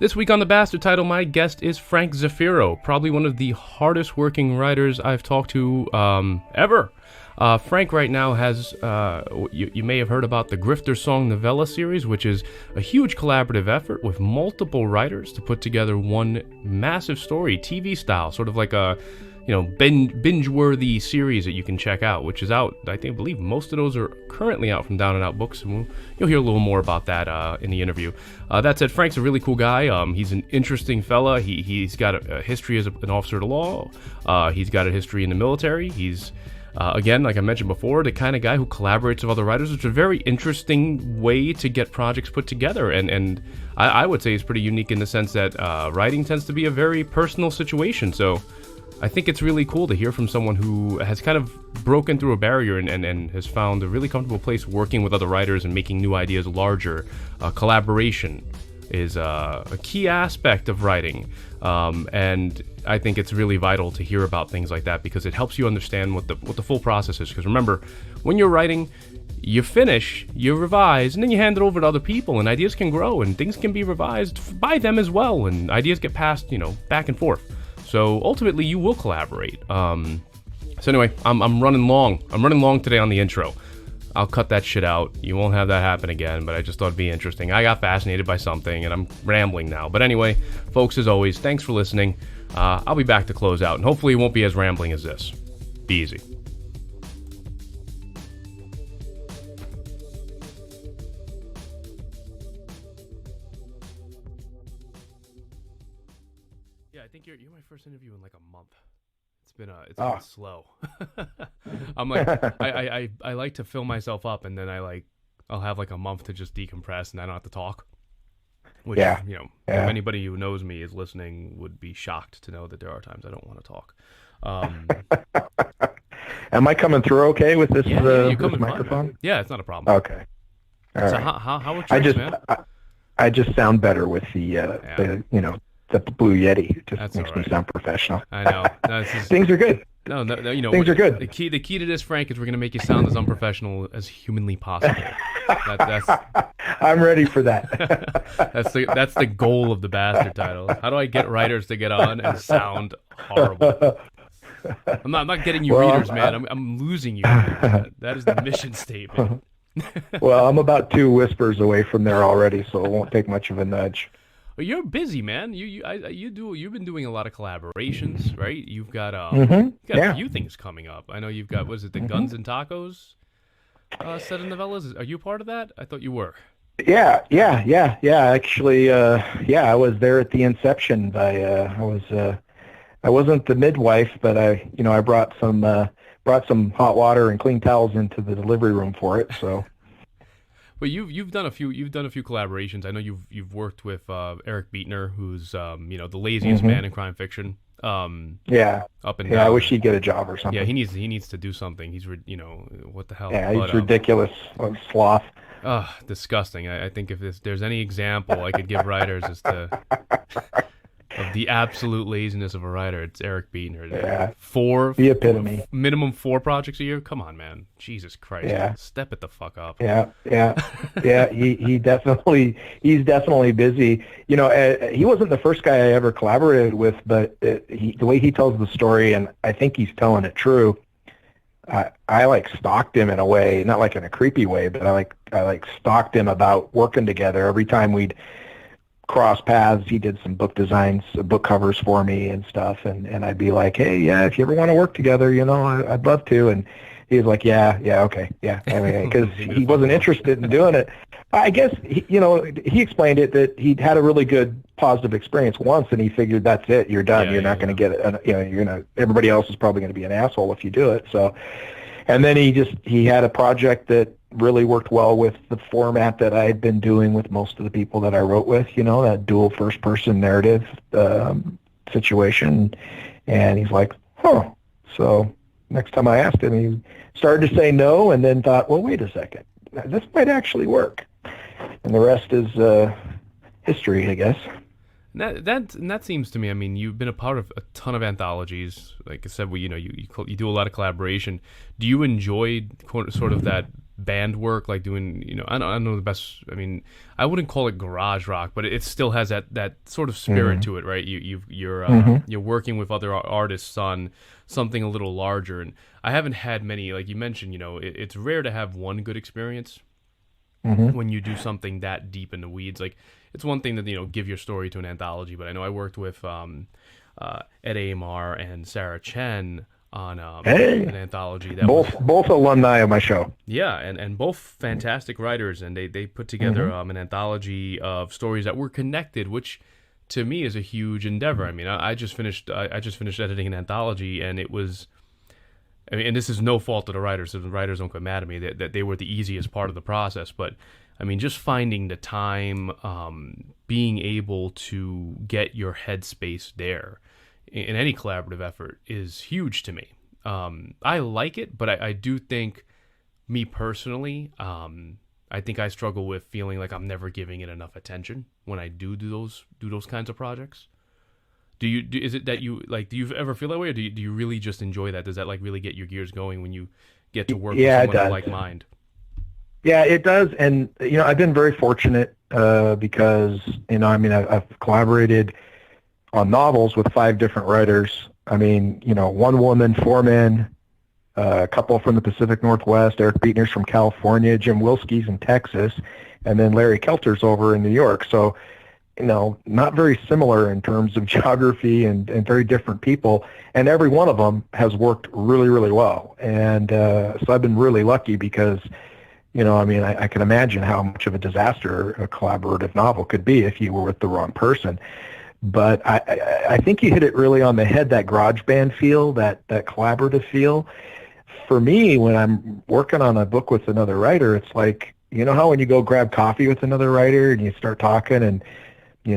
This week on The Bastard Title, my guest is Frank Zafiro, probably one of the hardest working writers I've talked to ever. Frank right now has, you may have heard about the Grifter Song novella series, which is a huge collaborative effort with multiple writers to put together one massive story, TV style, sort of like a binge-worthy series that you can check out, which is out. I believe most of those are currently out from Down and Out Books, and you'll hear a little more about that in the interview. That said, Frank's a really cool guy. He's an interesting fella. He's got a history as an officer of the law. He's got a history in the military. He's again, like I mentioned before, the kind of guy who collaborates with other writers. It's a very interesting way to get projects put together, and I would say it's pretty unique in the sense that writing tends to be a very personal situation. So I think it's really cool to hear from someone who has kind of broken through a barrier and has found a really comfortable place working with other writers and making new ideas larger. Collaboration is a key aspect of writing, and I think it's really vital to hear about things like that because it helps you understand what the full process is. Because remember, when you're writing, you finish, you revise, and then you hand it over to other people, and ideas can grow, and things can be revised by them as well, and ideas get passed, back and forth. So ultimately, you will collaborate. So anyway, I'm running long. I'm running long today on the intro. I'll cut that shit out. You won't have that happen again, but I just thought it'd be interesting. I got fascinated by something, and I'm rambling now. But anyway, folks, as always, thanks for listening. I'll be back to close out, and hopefully it won't be as rambling as this. Be easy. Yeah, I think you're my first interview in like a month. It's been slow. I'm like, I like to fill myself up, and then I'll have like a month to just decompress, and I don't have to talk. Which, if anybody who knows me is listening would be shocked to know that there are times I don't want to talk. Am I coming through okay with this, this microphone? Fine, yeah, it's not a problem. Okay. All so right. How are you, man? I just sound better with the Blue Yeti. It just makes me sound professional. I know. No, things are good. No, things are good. The key to this, Frank, is we're gonna make you sound as unprofessional as humanly possible. That's I'm ready for that. that's the goal of the Bastard Title. How do I get writers to get on and sound horrible? I'm not getting you readers, man. I'm losing you. That is the mission statement. Well, I'm about 2 whispers away from there already, so it won't take much of a nudge. Well, you're busy, man. You've been doing a lot of collaborations, right? You've got a few things coming up. I know you've got, was it the Guns and Tacos set of novellas? Are you part of that? I thought you were. Yeah. Actually, I was there at the inception. I wasn't the midwife, but I brought some hot water and clean towels into the delivery room for it. So. But you've done a few collaborations. I know you've worked with Eric Beetner, who's the laziest man in crime fiction. Up and down. I wish he'd get a job or something. Yeah, he needs to do something. He's what the hell? Yeah, he's ridiculous, sloth. Disgusting. I think if there's any example I could give writers as to of the absolute laziness of a writer, it's Eric Beetner. Yeah. The epitome. Minimum 4 projects a year? Come on, man. Jesus Christ. Yeah. Step it the fuck up. Yeah. He's definitely busy. He wasn't the first guy I ever collaborated with, but the way he tells the story, and I think he's telling it true, I like stalked him in a way, not like in a creepy way, but I stalked him about working together. Every time we'd cross paths, he did some book designs, book covers for me and stuff, and I'd be like, hey, yeah, if you ever want to work together, I'd love to. And he was like, yeah, okay, yeah, because he wasn't interested in doing it. I guess he explained it that he'd had a really good positive experience once, and he figured that's it, you're done. You're not going to get it. Everybody else is probably going to be an asshole if you do it. So, and then he had a project that really worked well with the format that I had been doing with most of the people that I wrote with, that dual first-person narrative situation. And he's like, So next time I asked him, he started to say no and then thought, well, wait a second. This might actually work. And the rest is history, I guess. That seems to me, I mean, you've been a part of a ton of anthologies. Like I said, you do a lot of collaboration. Do you enjoy sort of that band work, like doing, I don't know the best. I mean, I wouldn't call it garage rock, but it still has that sort of spirit to it, right? You're working with other artists on something a little larger, and I haven't had many, like you mentioned. It's rare to have one good experience when you do something that deep in the weeds. Like, it's one thing to give your story to an anthology, but I know I worked with Ed Amar and Sarah Chen on an anthology that both alumni of my show. Yeah, and both fantastic writers, and they put together an anthology of stories that were connected, which to me is a huge endeavor. I mean, I just finished editing an anthology, and it was. I mean, and this is no fault of the writers, so the writers don't get mad at me, that they were the easiest part of the process. But, I mean, just finding the time, being able to get your headspace there in any collaborative effort is huge to me. I like it, but I do think, me personally, I think I struggle with feeling like I'm never giving it enough attention when I do those kinds of projects. Is it that you like? Do you ever feel that way, or do you really just enjoy that? Does that like really get your gears going when you get to work with someone of like mind? Yeah, it does, and I've been very fortunate because I mean, I've collaborated on novels with 5 different writers. I mean, 1 woman, 4 men, a couple from the Pacific Northwest, Eric Beatner's from California, Jim Wilsky's in Texas, and then Larry Kelter's over in New York. So, not very similar in terms of geography and very different people. And every one of them has worked really, really well. And so I've been really lucky because, I mean, I can imagine how much of a disaster a collaborative novel could be if you were with the wrong person. But I think you hit it really on the head, that garage band feel, that collaborative feel. For me, when I'm working on a book with another writer, it's like, how when you go grab coffee with another writer and you start talking and, the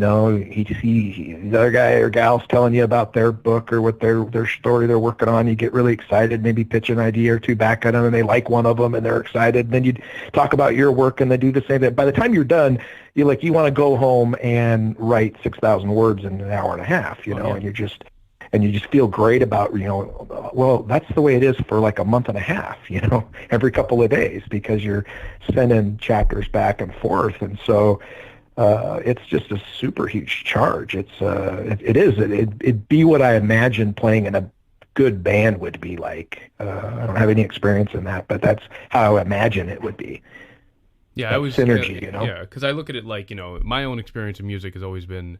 other guy or gal's telling you about their book or what their story they're working on, you get really excited, maybe pitch an idea or two back at them, and they like one of them and they're excited. And then you talk about your work and they do the same thing. By the time you're done, you want to go home and write 6,000 words in an hour and a half, and you just feel great about, well, that's the way it is for like a month and a half, every couple of days, because you're sending chapters back and forth. And so it's just a super huge charge. It'd be what I imagine playing in a good band would be like. I don't have any experience in that, but that's how I imagine it would be. Yeah, that I was synergy, Yeah, because I look at it like, my own experience in music has always been,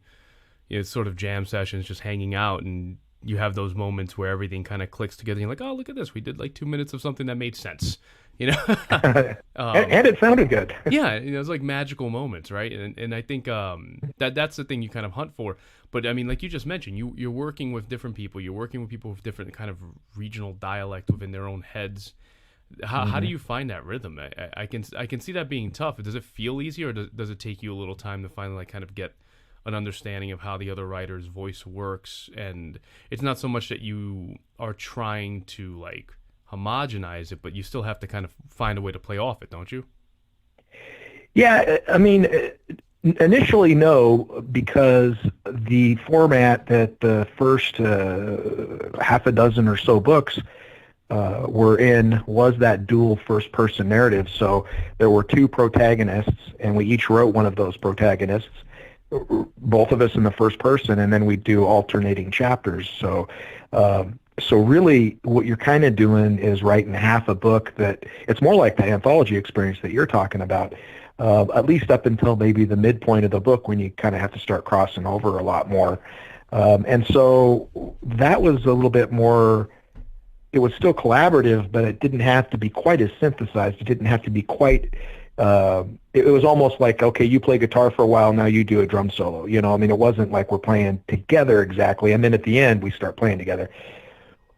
sort of jam sessions, just hanging out, and you have those moments where everything kind of clicks together. And you're like, oh, look at this, we did like 2 minutes of something that made sense. And it sounded good. Yeah, it's like magical moments, right? And I think that's the thing you kind of hunt for. But I mean, like you just mentioned, you're working with different people. You're working with people with different kind of regional dialect within their own heads. How do you find that rhythm? I can see that being tough. Does it feel easy, or does it take you a little time to finally like kind of get an understanding of how the other writer's voice works? And it's not so much that you are trying to like homogenize it, but you still have to kind of find a way to play off it, don't you? Yeah, I mean, initially no, because the format that the first half a dozen or so books were in was that dual first-person narrative. So there were 2 protagonists, and we each wrote one of those protagonists, both of us in the first person, and then we do alternating chapters. So really what you're kind of doing is writing half a book that it's more like the anthology experience that you're talking about, at least up until maybe the midpoint of the book when you kind of have to start crossing over a lot more. And so that was a little bit more, it was still collaborative, but it didn't have to be quite as synthesized. It didn't have to be quite, it was almost like, okay, you play guitar for a while, now you do a drum solo. I mean, it wasn't like we're playing together exactly, and then at the end we start playing together.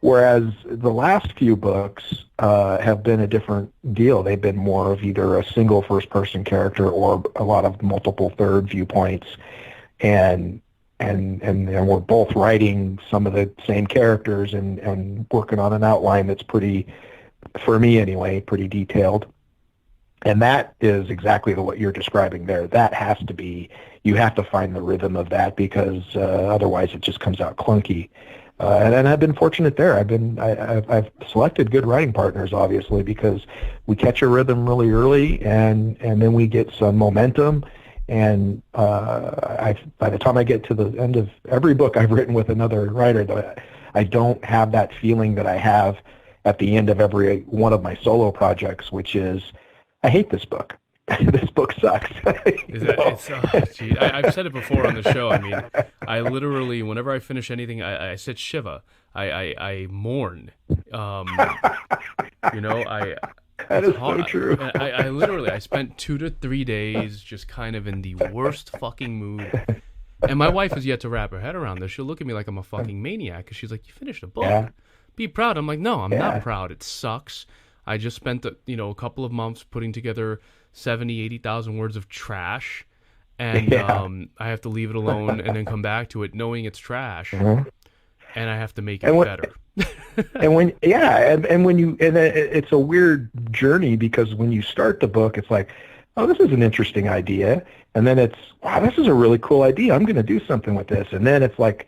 Whereas the last few books have been a different deal. They've been more of either a single first-person character or a lot of multiple third viewpoints, and we're both writing some of the same characters and working on an outline that's pretty, for me anyway, pretty detailed. And that is exactly what you're describing there. That has to be, you have to find the rhythm of that, because otherwise it just comes out clunky. And I've been fortunate there. I've selected good writing partners, obviously, because we catch a rhythm really early, and then we get some momentum. And by the time I get to the end of every book I've written with another writer, I don't have that feeling that I have at the end of every one of my solo projects, which is, I hate this book. This book sucks. I've said it before on the show. I mean, I literally, whenever I finish anything, I sit Shiva. I mourn. You know, That is so true. I literally, I spent 2 to 3 days just kind of in the worst fucking mood. And my wife has yet to wrap her head around this. She'll look at me like I'm a fucking maniac because she's like, "You finished a book. Yeah. Be proud." I'm like, "No, I'm Yeah. not proud. It sucks. I just spent a couple of months putting together 70, 80,000 words of trash, and Yeah. I have to leave it alone and then come back to it knowing it's trash, Mhm. and I have to make it And when, better." and when you, and it's a weird journey, because when you start the book, it's like, oh, this is an interesting idea, and then it's, wow, this is a really cool idea. I'm going to do something with this, and then it's like,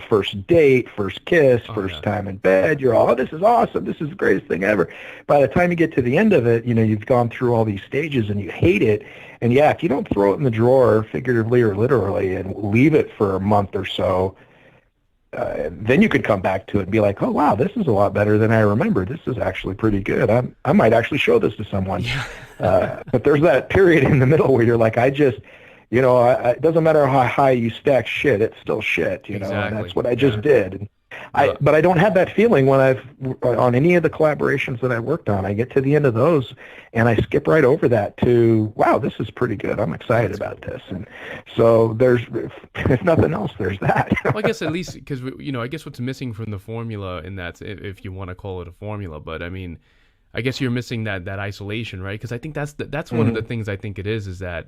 first date, first kiss, first time in bed. You're all, oh, this is awesome. This is the greatest thing ever. By the time you get to the end of it, you've gone through all these stages and you hate it. And yeah, if you don't throw it in the drawer, figuratively or literally, and leave it for a month or so, then you could come back to it and be like, oh, wow, this is a lot better than I remember. This is actually pretty good. I might actually show this to someone. But there's that period in the middle where you're like, it doesn't matter how high you stack shit, it's still shit, Exactly. and that's what I just did. And but I don't have that feeling when on any of the collaborations that I've worked on. I get to the end of those and I skip right over that to, wow, this is pretty good. I'm excited about this. And so if nothing else, there's that. Well, I guess at least, because, I guess what's missing from the formula, and that's, if you want to call it a formula, but I mean, I guess you're missing that isolation, right? Because I think that's one of the things I think it is that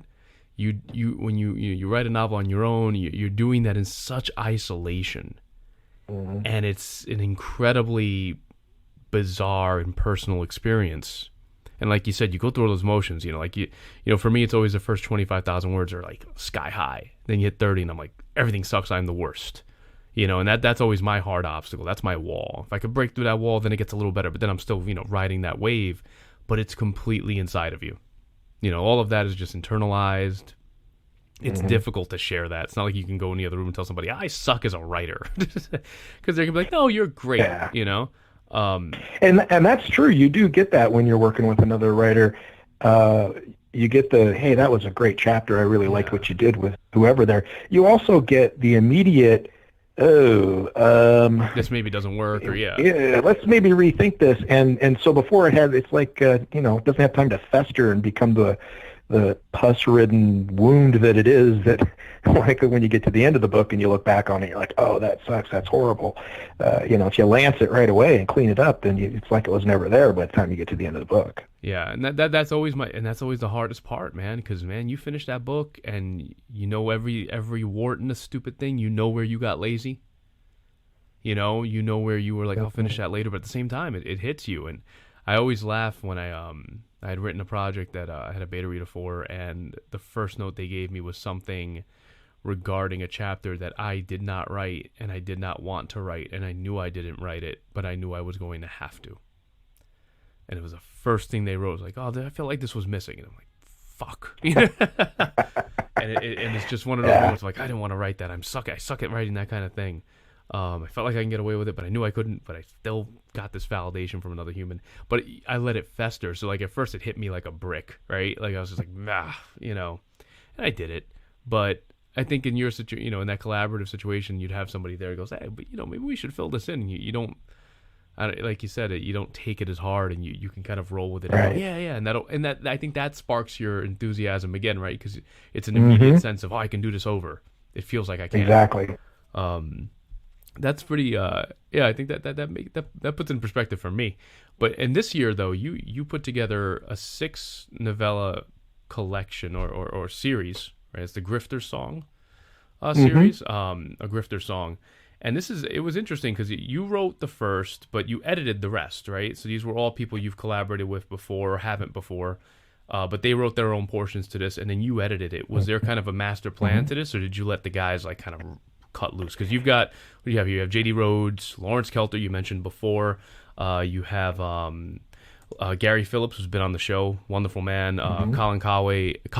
when you write a novel on your own, you're doing that in such isolation. And it's an incredibly bizarre and personal experience. And like you said, you go through all those motions, for me, it's always the first 25,000 words are like sky high. Then you hit 30 and I'm like, everything sucks. I'm the worst, and that's always my hard obstacle. That's my wall. If I could break through that wall, then it gets a little better, but then I'm still, riding that wave, but it's completely inside of you. All of that is just internalized. It's difficult to share that. It's not like you can go in the other room and tell somebody, I suck as a writer. Because they're going to be like, no, you're great, And that's true. You do get that when you're working with another writer. You get the, hey, that was a great chapter. I really liked what you did with whoever there. You also get the immediate, this maybe doesn't work, or let's maybe rethink this. And so before it's like, it doesn't have time to fester and become the pus-ridden wound that it is, that like when you get to the end of the book and you look back on it, you're like, oh, that sucks, that's horrible. If you lance it right away and clean it up, then it's like it was never there by the time you get to the end of the book. Yeah, and that's always that's always the hardest part, man, because, man, you finish that book and every wart in the stupid thing, where you got lazy. Where you were like, I'll finish that later, but at the same time, it hits you. And I always laugh when I had written a project that I had a beta reader for, and the first note they gave me was something regarding a chapter that I did not write and I did not want to write, and I knew I didn't write it, but I knew I was going to have to. And it was the first thing they wrote. It was like, oh, I felt like this was missing. And I'm like, fuck. And it's just one of those moments like, I didn't want to write that. I suck at writing that kind of thing. I felt like I can get away with it, but I knew I couldn't, but I still got this validation from another human. But I let it fester. So, like, at first it hit me like a brick, right? Like, I was just like, and I did it. But I think in your situation, in that collaborative situation, you'd have somebody there who goes, hey, but, maybe we should fill this in. And you don't, like you said, you don't take it as hard, and you can kind of roll with it. Right. And go, yeah. And that I think that sparks your enthusiasm again, right? Because it's an immediate sense of, I can do this over. It feels like I can. Exactly. That's pretty. I think that puts in perspective for me. But in this year, though, you put together a 6 novella collection or series, right? It's the Grifter Song series, a Grifter Song, and it was interesting because you wrote the first, but you edited the rest, right? So these were all people you've collaborated with before or haven't before, but they wrote their own portions to this, and then you edited it. Was there kind of a master plan to this, or did you let the guys like kind of cut loose? Because you've got, what do you have? You have J.D. Rhodes, Lawrence Kelter, you mentioned before. You have Gary Phillips, who's been on the show, wonderful man. Colin Conway, if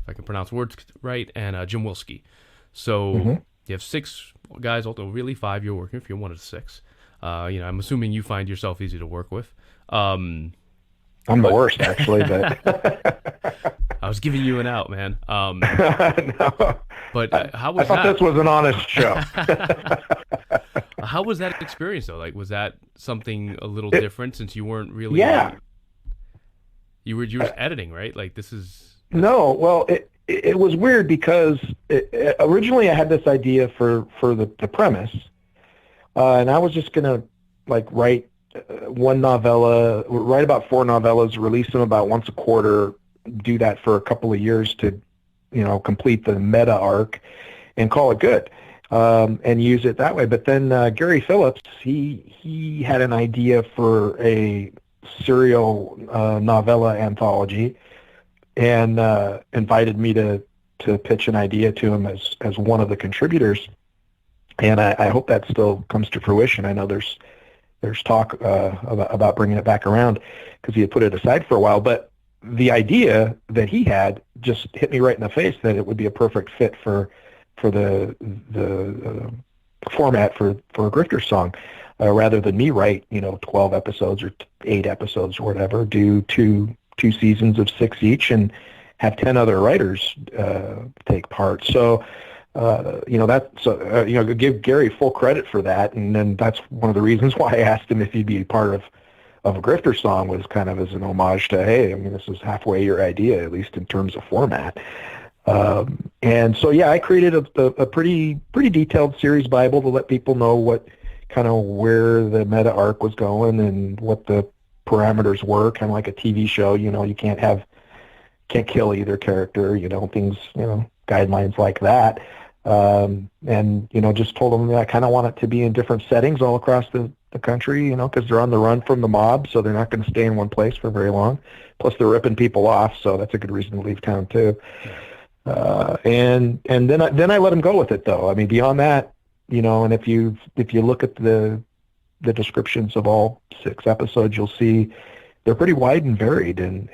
I can pronounce words right, and Jim Wilski. So you have 6 guys, although really 5 you're working with. You're one of the 6. I'm assuming you find yourself easy to work with. I'm the worst, actually, but I was giving you an out, man. No. But how was I thought that? this was an honest show. How was that experience, though? Like, was that something a little different since you weren't really? Yeah. You were just editing, right? Like, this is. No, well, it was weird because originally I had this idea for the premise, and I was just gonna like write one novella, write about 4 novellas, release them about once a quarter, do that for a couple of years to, complete the meta arc, and call it good, and use it that way. But then Gary Phillips, he had an idea for a serial novella anthology, and invited me to pitch an idea to him as one of the contributors. And I hope that still comes to fruition. I know there's talk about bringing it back around because he had put it aside for a while. But the idea that he had just hit me right in the face that it would be a perfect fit for the format for a Grifter song, rather than me write 12 episodes or 8 episodes or whatever, do two seasons of 6 each and have 10 other writers take part. So give Gary full credit for that, and then that's one of the reasons why I asked him if he'd be part of a Grifter song, was kind of as an homage to, hey, this is halfway your idea, at least in terms of format. And so, yeah, I created a pretty detailed series Bible to let people know what kind of where the meta arc was going and what the parameters were, kind of like a TV show. You can't kill either character, things, guidelines like that. And just told them that I kind of want it to be in different settings all across the country, because they're on the run from the mob, so they're not going to stay in one place for very long. Plus, they're ripping people off, so that's a good reason to leave town too. And then I let them go with it, though. Beyond that, and if you look at the descriptions of all 6 episodes, you'll see they're pretty wide and varied, and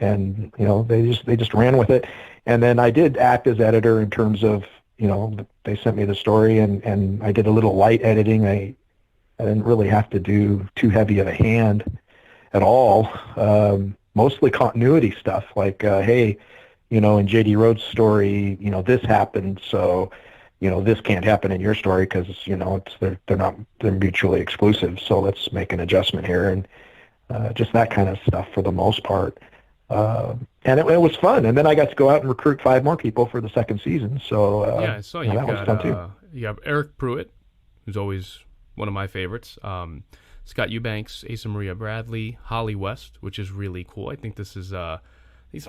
they just ran with it. And then I did act as editor in terms of, they sent me the story, and I did a little light editing. I didn't really have to do too heavy of a hand at all. Mostly continuity stuff, like, hey, in J.D. Rhodes' story, this happened, so, this can't happen in your story because, they're mutually exclusive, so let's make an adjustment here, and just that kind of stuff for the most part. And it was fun. And then I got to go out and recruit 5 more people for the second season. So I saw you that was fun too. You have Eric Pruitt, who's always one of my favorites. Scott Eubanks, Asa Maria Bradley, Holly West, which is really cool. I think this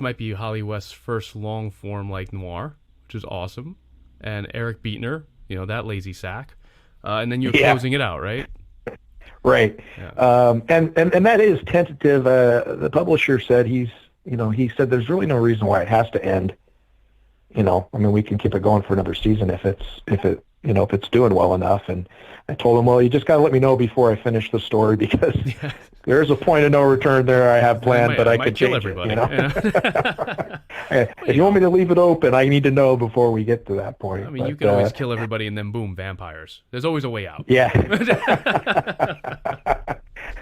might be Holly West's first long form like noir, which is awesome. And Eric Beatner, that lazy sack. And then you're closing it out, right? Right. Yeah. And that is tentative. The publisher said he said there's really no reason why it has to end. We can keep it going for another season if it's doing well enough. And I told him, well, you just got to let me know before I finish the story, because there's a point of no return there I have planned, but I could change everybody. If you want me to leave it open, I need to know before we get to that point. You can always kill everybody and then boom, vampires. There's always a way out. Yeah.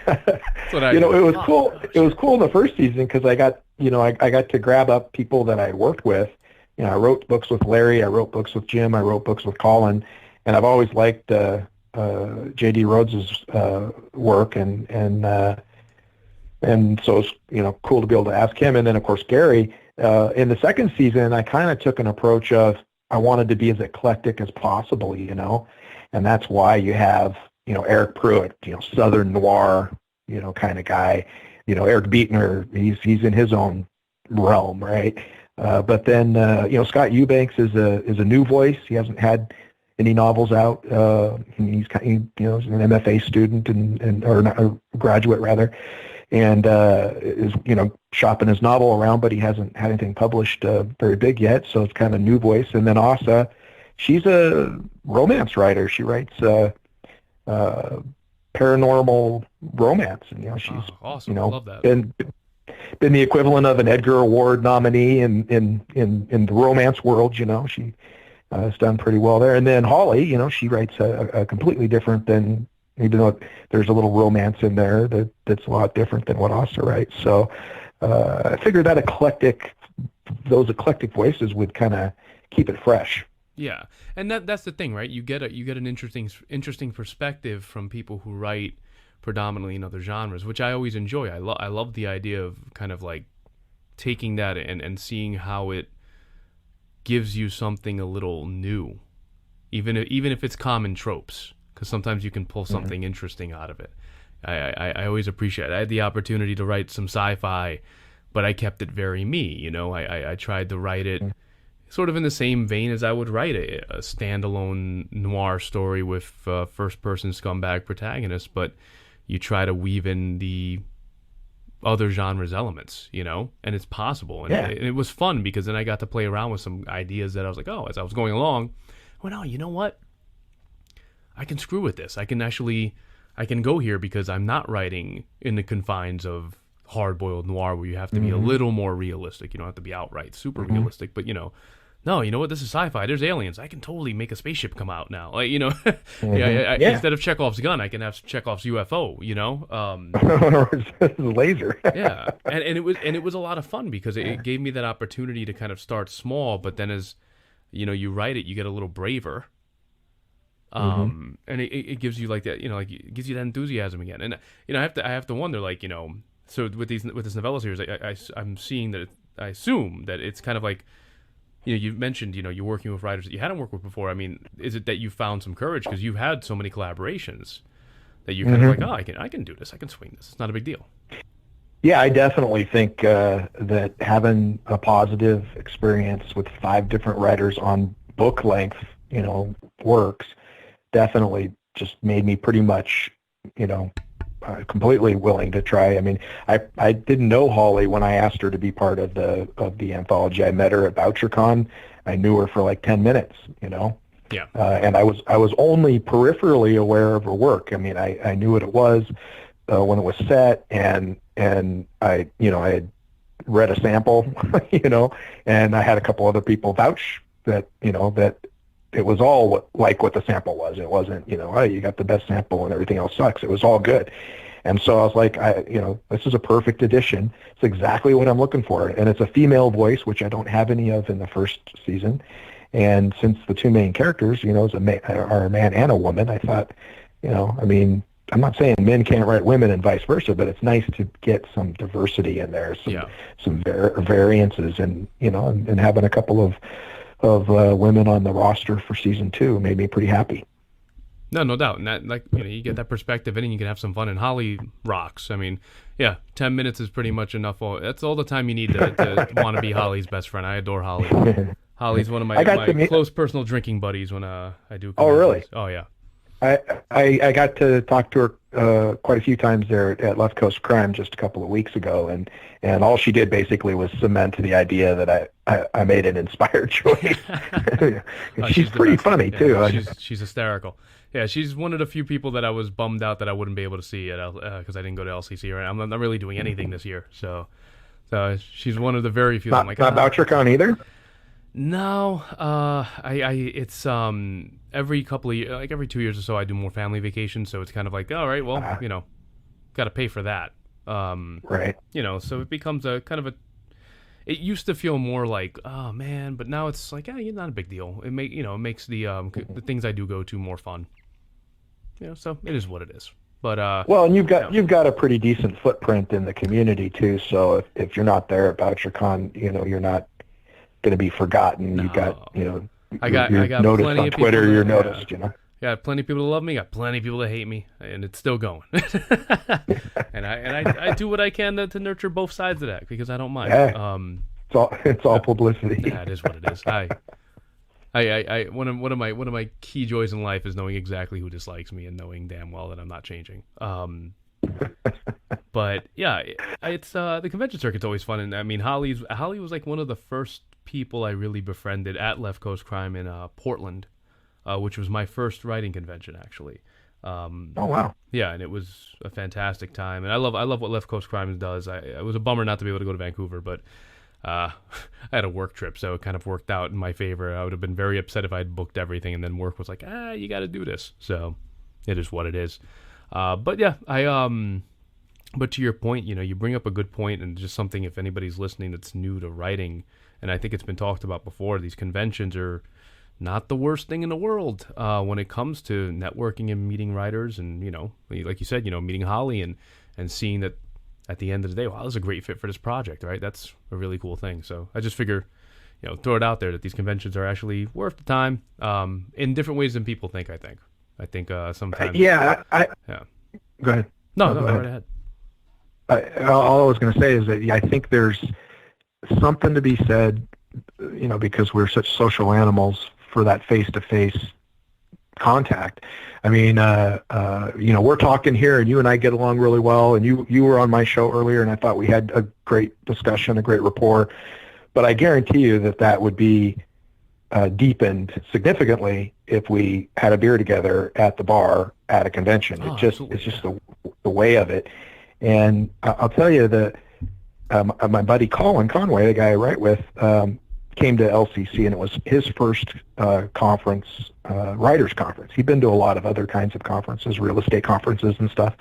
That's what it was cool. It was cool in the first season because I got to grab up people that I worked with. I wrote books with Larry, I wrote books with Jim, I wrote books with Colin, and I've always liked J.D. Rhodes's work, and so it's cool to be able to ask him. And then of course Gary. In the second season, I kind of took an approach of I wanted to be as eclectic as possible, and that's why you have Eric Pruitt, Southern noir, kind of guy. Eric Beatner, he's in his own realm, right? But then Scott Eubanks is a new voice. He hasn't had any novels out. He's an MFA student or a graduate rather, and is shopping his novel around, but he hasn't had anything published very big yet. So it's kind of a new voice. And then Asa she's a romance writer. She writes paranormal romance, and she's awesome. I love that. Been the equivalent of an Edgar Award nominee in the romance world. She has done pretty well there. And then Holly, she writes a completely different than, even though there's a little romance in there, that's a lot different than what Asa writes. So I figured those eclectic voices would kind of keep it fresh. Yeah, and that's the thing, right? You get an interesting perspective from people who write predominantly in other genres, which I always enjoy. I love the idea of kind of like taking that and seeing how it gives you something a little new, even if it's common tropes, because sometimes you can pull something interesting out of it. I always appreciate it. I had the opportunity to write some sci-fi, but I kept it very me. I tried to write it sort of in the same vein as I would write a standalone noir story with first-person scumbag protagonist, but you try to weave in the other genres elements, and it's possible. And it was fun because then I got to play around with some ideas that I was like, oh, as I was going along, I went, oh, you know what? I can screw with this. I can go here because I'm not writing in the confines of hard-boiled noir where you have to be a little more realistic. You don't have to be outright super realistic, but no, you know what? This is sci-fi. There's aliens. I can totally make a spaceship come out now. Like, instead of Chekhov's gun, I can have Chekhov's UFO. Laser. Yeah, and it was a lot of fun because it gave me that opportunity to kind of start small, but then as you write it, you get a little braver. And it gives you like that, it gives you that enthusiasm again. And I have to wonder, like, so with this novella series, I'm seeing that I assume that it's kind of like. You mentioned, you're working with writers that you hadn't worked with before. I mean, is it that you found some courage because you've had so many collaborations that you're kind of like, oh, I can do this. I can swing this. It's not a big deal. Yeah, I definitely think that having a positive experience with 5 different writers on book length, works definitely just made me pretty much, completely willing to try. I mean, I didn't know Holly when I asked her to be part of the anthology. I met her at VoucherCon. I knew her for like 10 minutes, Yeah. And I was only peripherally aware of her work. I mean, I knew what it was when it was set, and I had read a sample, and I had a couple other people vouch that that it was all like what the sample was. It wasn't, oh, you got the best sample and everything else sucks. It was all good. And so I was like, this is a perfect addition. It's exactly what I'm looking for. And it's a female voice, which I don't have any of in the first season. And since the 2 main characters, are a man and a woman, I thought, I'm not saying men can't write women and vice versa, but it's nice to get some diversity in there, some variances, and and having a couple of women on the roster for season 2 made me pretty happy. No doubt. And that, like, you get that perspective in and you can have some fun. And Holly rocks. I mean, 10 minutes is pretty much enough. That's all the time you need to want to be Holly's best friend. I adore Holly. Holly's one of my close personal drinking buddies when I do. Oh, really? Oh, yeah. I got to talk to her quite a few times there at Left Coast Crime just a couple of weeks ago, and all she did basically was cement the idea that I made an inspired choice. She's pretty funny too. She's hysterical. Yeah, she's one of the few people that I was bummed out that I wouldn't be able to see because I didn't go to LCC. Right, I'm not really doing anything this year, so she's one of the very few. Not VoucherCon either. No, it's every couple of years, like every 2 years or so, I do more family vacations. So it's kind of like, all right, well, got to pay for that. Right. So it becomes a kind of a. It used to feel more like, oh man, but now it's like, not a big deal. It makes the things I do go to more fun. So it is what it is. But well, and you've got a pretty decent footprint in the community too. So if you're not there at VoucherCon, you're not going to be forgotten. No. You got I got noticed plenty on of Twitter. people You're noticed. Got plenty of people to love me. Got plenty of people to hate me, and it's still going. and I do what I can to nurture both sides of that because I don't mind. Yeah. It's all publicity. Yeah, it is what it is. I one of my key joys in life is knowing exactly who dislikes me and knowing damn well that I'm not changing. But yeah, it's the convention circuit's always fun, and I mean Holly was like one of the first people I really befriended at Left Coast Crime in Portland, which was my first writing convention actually. Oh wow. Yeah, and it was a fantastic time, and I love what Left Coast Crime does. It was a bummer not to be able to go to Vancouver, but I had a work trip, so it kind of worked out in my favor. I would have been very upset if I'd booked everything and then work was like, you got to do this. So it is what it is. But yeah, but to your point, you bring up a good point, and just something if anybody's listening that's new to writing, and I think it's been talked about before, these conventions are not the worst thing in the world when it comes to networking and meeting writers, and like you said, meeting Holly and seeing that at the end of the day, wow, this is a great fit for this project, right? That's a really cool thing. So I just figure, throw it out there that these conventions are actually worth the time in different ways than people think. I think sometimes. Yeah. Go ahead. No, go right ahead. All I was going to say is that I think there's something to be said, because we're such social animals, for that face-to-face contact. I mean, we're talking here, and you and I get along really well, and you were on my show earlier, and I thought we had a great discussion, a great rapport. But I guarantee you that would be deepened significantly if we had a beer together at the bar at a convention. It's just the way of it. And I'll tell you that my buddy Colin Conway, the guy I write with, came to LCC, and it was his first conference, writers conference. He'd been to a lot of other kinds of conferences, real estate conferences and stuff.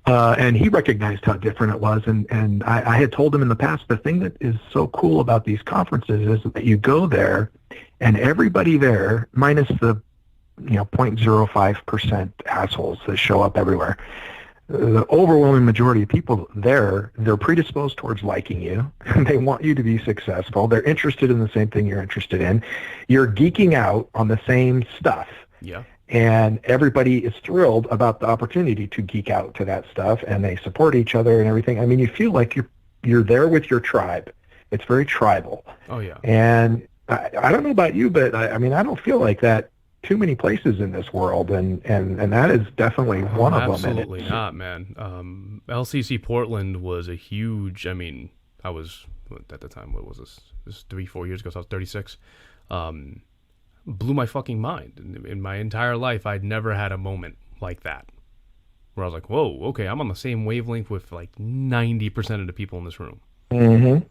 And he recognized how different it was. And I had told him in the past, the thing that is so cool about these conferences is that you go there, and everybody there, minus the 0.05% assholes that show up everywhere, the overwhelming majority of people there, they're predisposed towards liking you. They want you to be successful. They're interested in the same thing you're interested in. You're geeking out on the same stuff. Yeah. And everybody is thrilled about the opportunity to geek out to that stuff, and they support each other and everything. I mean, you feel like you're there with your tribe. It's very tribal. Oh, yeah. And I don't know about you, but I don't feel like that too many places in this world, and that is definitely one of them. Absolutely not, man. LCC Portland was a huge. I mean, I was at the time. What was this? This 3-4 years ago. So I was 36. Blew my fucking mind. In my entire life, I'd never had a moment like that where I was like, "Whoa, okay, I'm on the same wavelength with like 90% of the people in this room." Mm-hmm.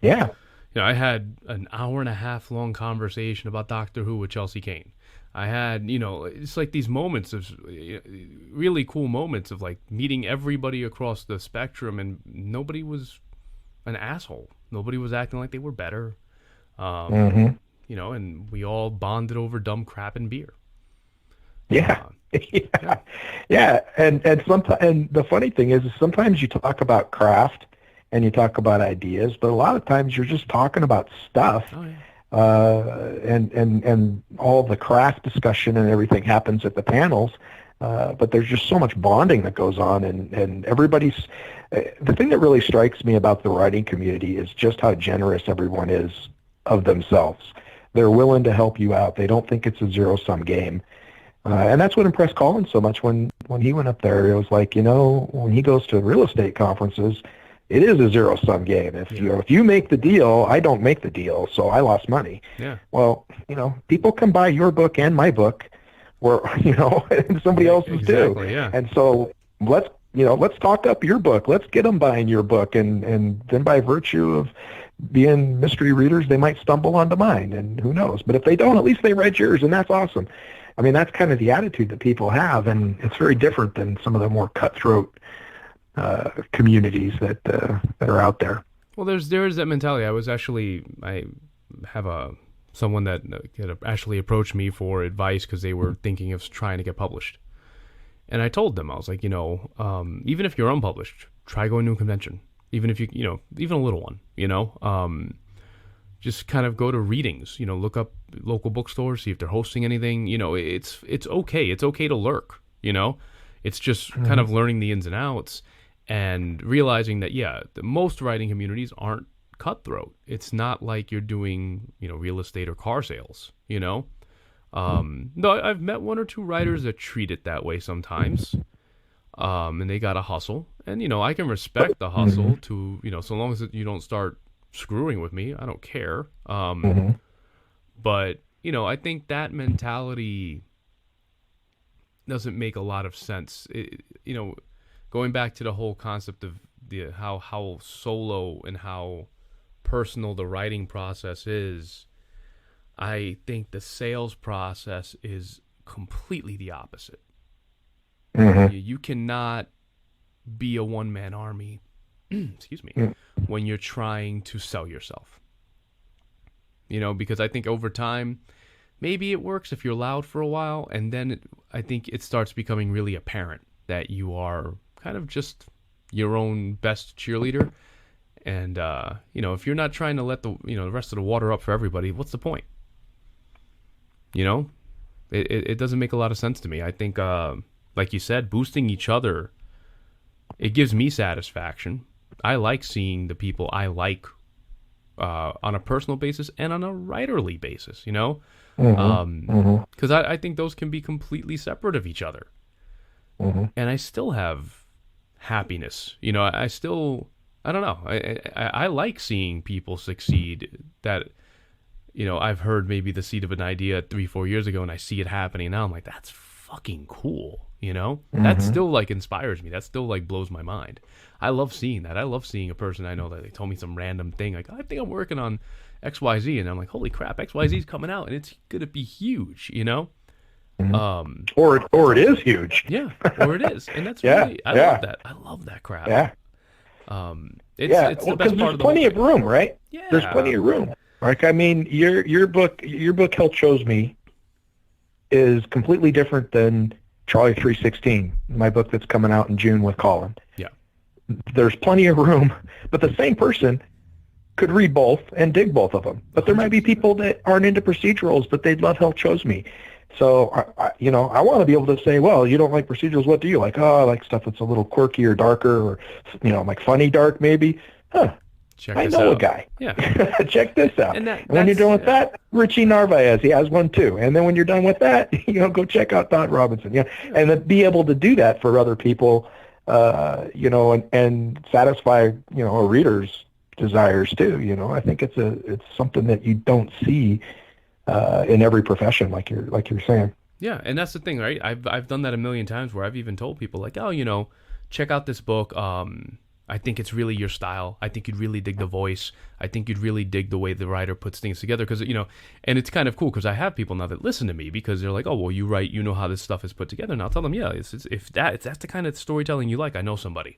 Yeah. I had an hour and a half long conversation about Doctor Who with Chelsea Kane. I had, it's like these moments of really cool moments of like meeting everybody across the spectrum, and nobody was an asshole. Nobody was acting like they were better. And we all bonded over dumb crap and beer. Yeah. Yeah. And sometimes, and the funny thing is sometimes you talk about craft and you talk about ideas, but a lot of times you're just talking about stuff. Oh, yeah. And all the craft discussion and everything happens at the panels, but there's just so much bonding that goes on, and everybody's. The thing that really strikes me about the writing community is just how generous everyone is of themselves. They're willing to help you out. They don't think it's a zero-sum game. And that's what impressed Colin so much when he went up there. It was like, when he goes to real estate conferences, it is a zero-sum game. If you make the deal, I don't make the deal, so I lost money. Yeah. Well, people can buy your book and my book, or and somebody else's too. Yeah. And so let's talk up your book. Let's get them buying your book, and then by virtue of being mystery readers, they might stumble onto mine, and who knows? But if they don't, at least they read yours, and that's awesome. I mean, that's kind of the attitude that people have, and it's very different than some of the more cutthroat communities that are out there. Well, there's that mentality. I have someone that actually approached me for advice because they were thinking of trying to get published, and I told them, I was like, even if you're unpublished, try going to a convention, even if even a little one, just kind of go to readings, look up local bookstores, see if they're hosting anything. It's okay. It's okay to lurk. It's just kind of learning the ins and outs. And realizing that, the most writing communities aren't cutthroat. It's not like you're doing, real estate or car sales, No, I've met one or two writers that treat it that way sometimes. And they got to hustle. And, I can respect the hustle to, so long as you don't start screwing with me. I don't care. Mm-hmm. But I think that mentality doesn't make a lot of sense. Going back to the whole concept of the how solo and how personal the writing process is, I think the sales process is completely the opposite. Mm-hmm. You cannot be a one-man army, excuse me, when you're trying to sell yourself. Because I think over time, maybe it works if you're loud for a while, and then I think it starts becoming really apparent that you are kind of just your own best cheerleader. And, if you're not trying to let the rest of the water up for everybody, what's the point? It doesn't make a lot of sense to me. I think, like you said, boosting each other, it gives me satisfaction. I like seeing the people I like on a personal basis and on a writerly basis, because I think those can be completely separate of each other. And I still have happiness. I don't know. I like seeing people succeed that, I've heard maybe the seed of an idea 3-4 years ago and I see it happening now. I'm like, that's fucking cool. That still like inspires me. That still like blows my mind. I love seeing that. I love seeing a person I know that they told me some random thing. Like, I think I'm working on XYZ. And I'm like, holy crap, XYZ is coming out and it's going to be huge, Or it is huge. Yeah, or it is. And that's really, I love that. I love that crap. Yeah. It's the best part of the plenty of room, right? Yeah. There's plenty of room. Like, I mean, your book, Hell Chose Me, is completely different than Charlie 316, my book that's coming out in June with Colin. Yeah. There's plenty of room, but the same person could read both and dig both of them. But there might be people that aren't into procedurals, but they'd love Hell Chose Me. So, I want to be able to say, well, you don't like procedurals, what do you like? Oh, I like stuff that's a little quirky or darker or, like funny dark maybe. Huh. I know a guy. Yeah. Check this out. And when you're done with that, Richie Narvaez, he has one too. And then when you're done with that, go check out Todd Robinson. Yeah. And then be able to do that for other people, and satisfy, a reader's desires too. I think it's something that you don't see in every profession, like you're saying. Yeah, and that's the thing, right? I've done that a million times where I've even told people like, oh, check out this book. I think it's really your style. I think you'd really dig the voice. I think you'd really dig the way the writer puts things together. Because, and it's kind of cool because I have people now that listen to me because they're like, oh, well, you write, how this stuff is put together. And I'll tell them, yeah, if that's the kind of storytelling you like, I know somebody.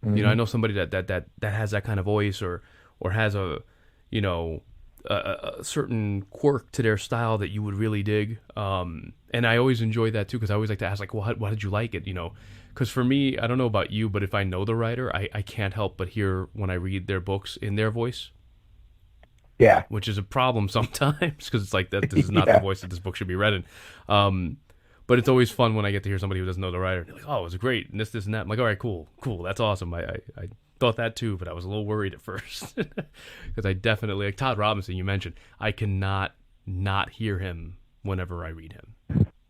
Mm-hmm. I know somebody that has that kind of voice or has a certain quirk to their style that you would really dig. And I always enjoy that too because I always like to ask, like, well, why did you like it? Because for me, I don't know about you, but if I know the writer, I can't help but hear when I read their books in their voice. Yeah. Which is a problem sometimes because it's like this is not the voice that this book should be read in. But it's always fun when I get to hear somebody who doesn't know the writer. They're like, oh, it was great, and this, and that. I'm like, all right, cool, that's awesome. I thought that too, but I was a little worried at first because I definitely, like Todd Robinson, you mentioned, I cannot not hear him whenever I read him.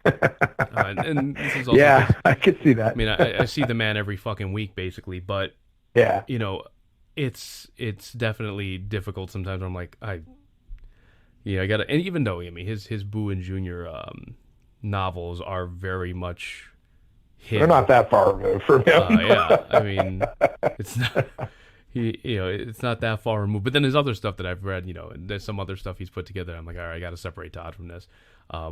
And this is also I could see that. I mean, I see the man every fucking week, basically, but yeah, it's definitely difficult sometimes. Where I'm like, I gotta, and even though his Boo and Junior novels are very much him. They're not that far removed from him. Yeah, I mean, it's not. It's not that far removed. But then there's other stuff that I've read, and there's some other stuff he's put together. I'm like, all right, I got to separate Todd from this,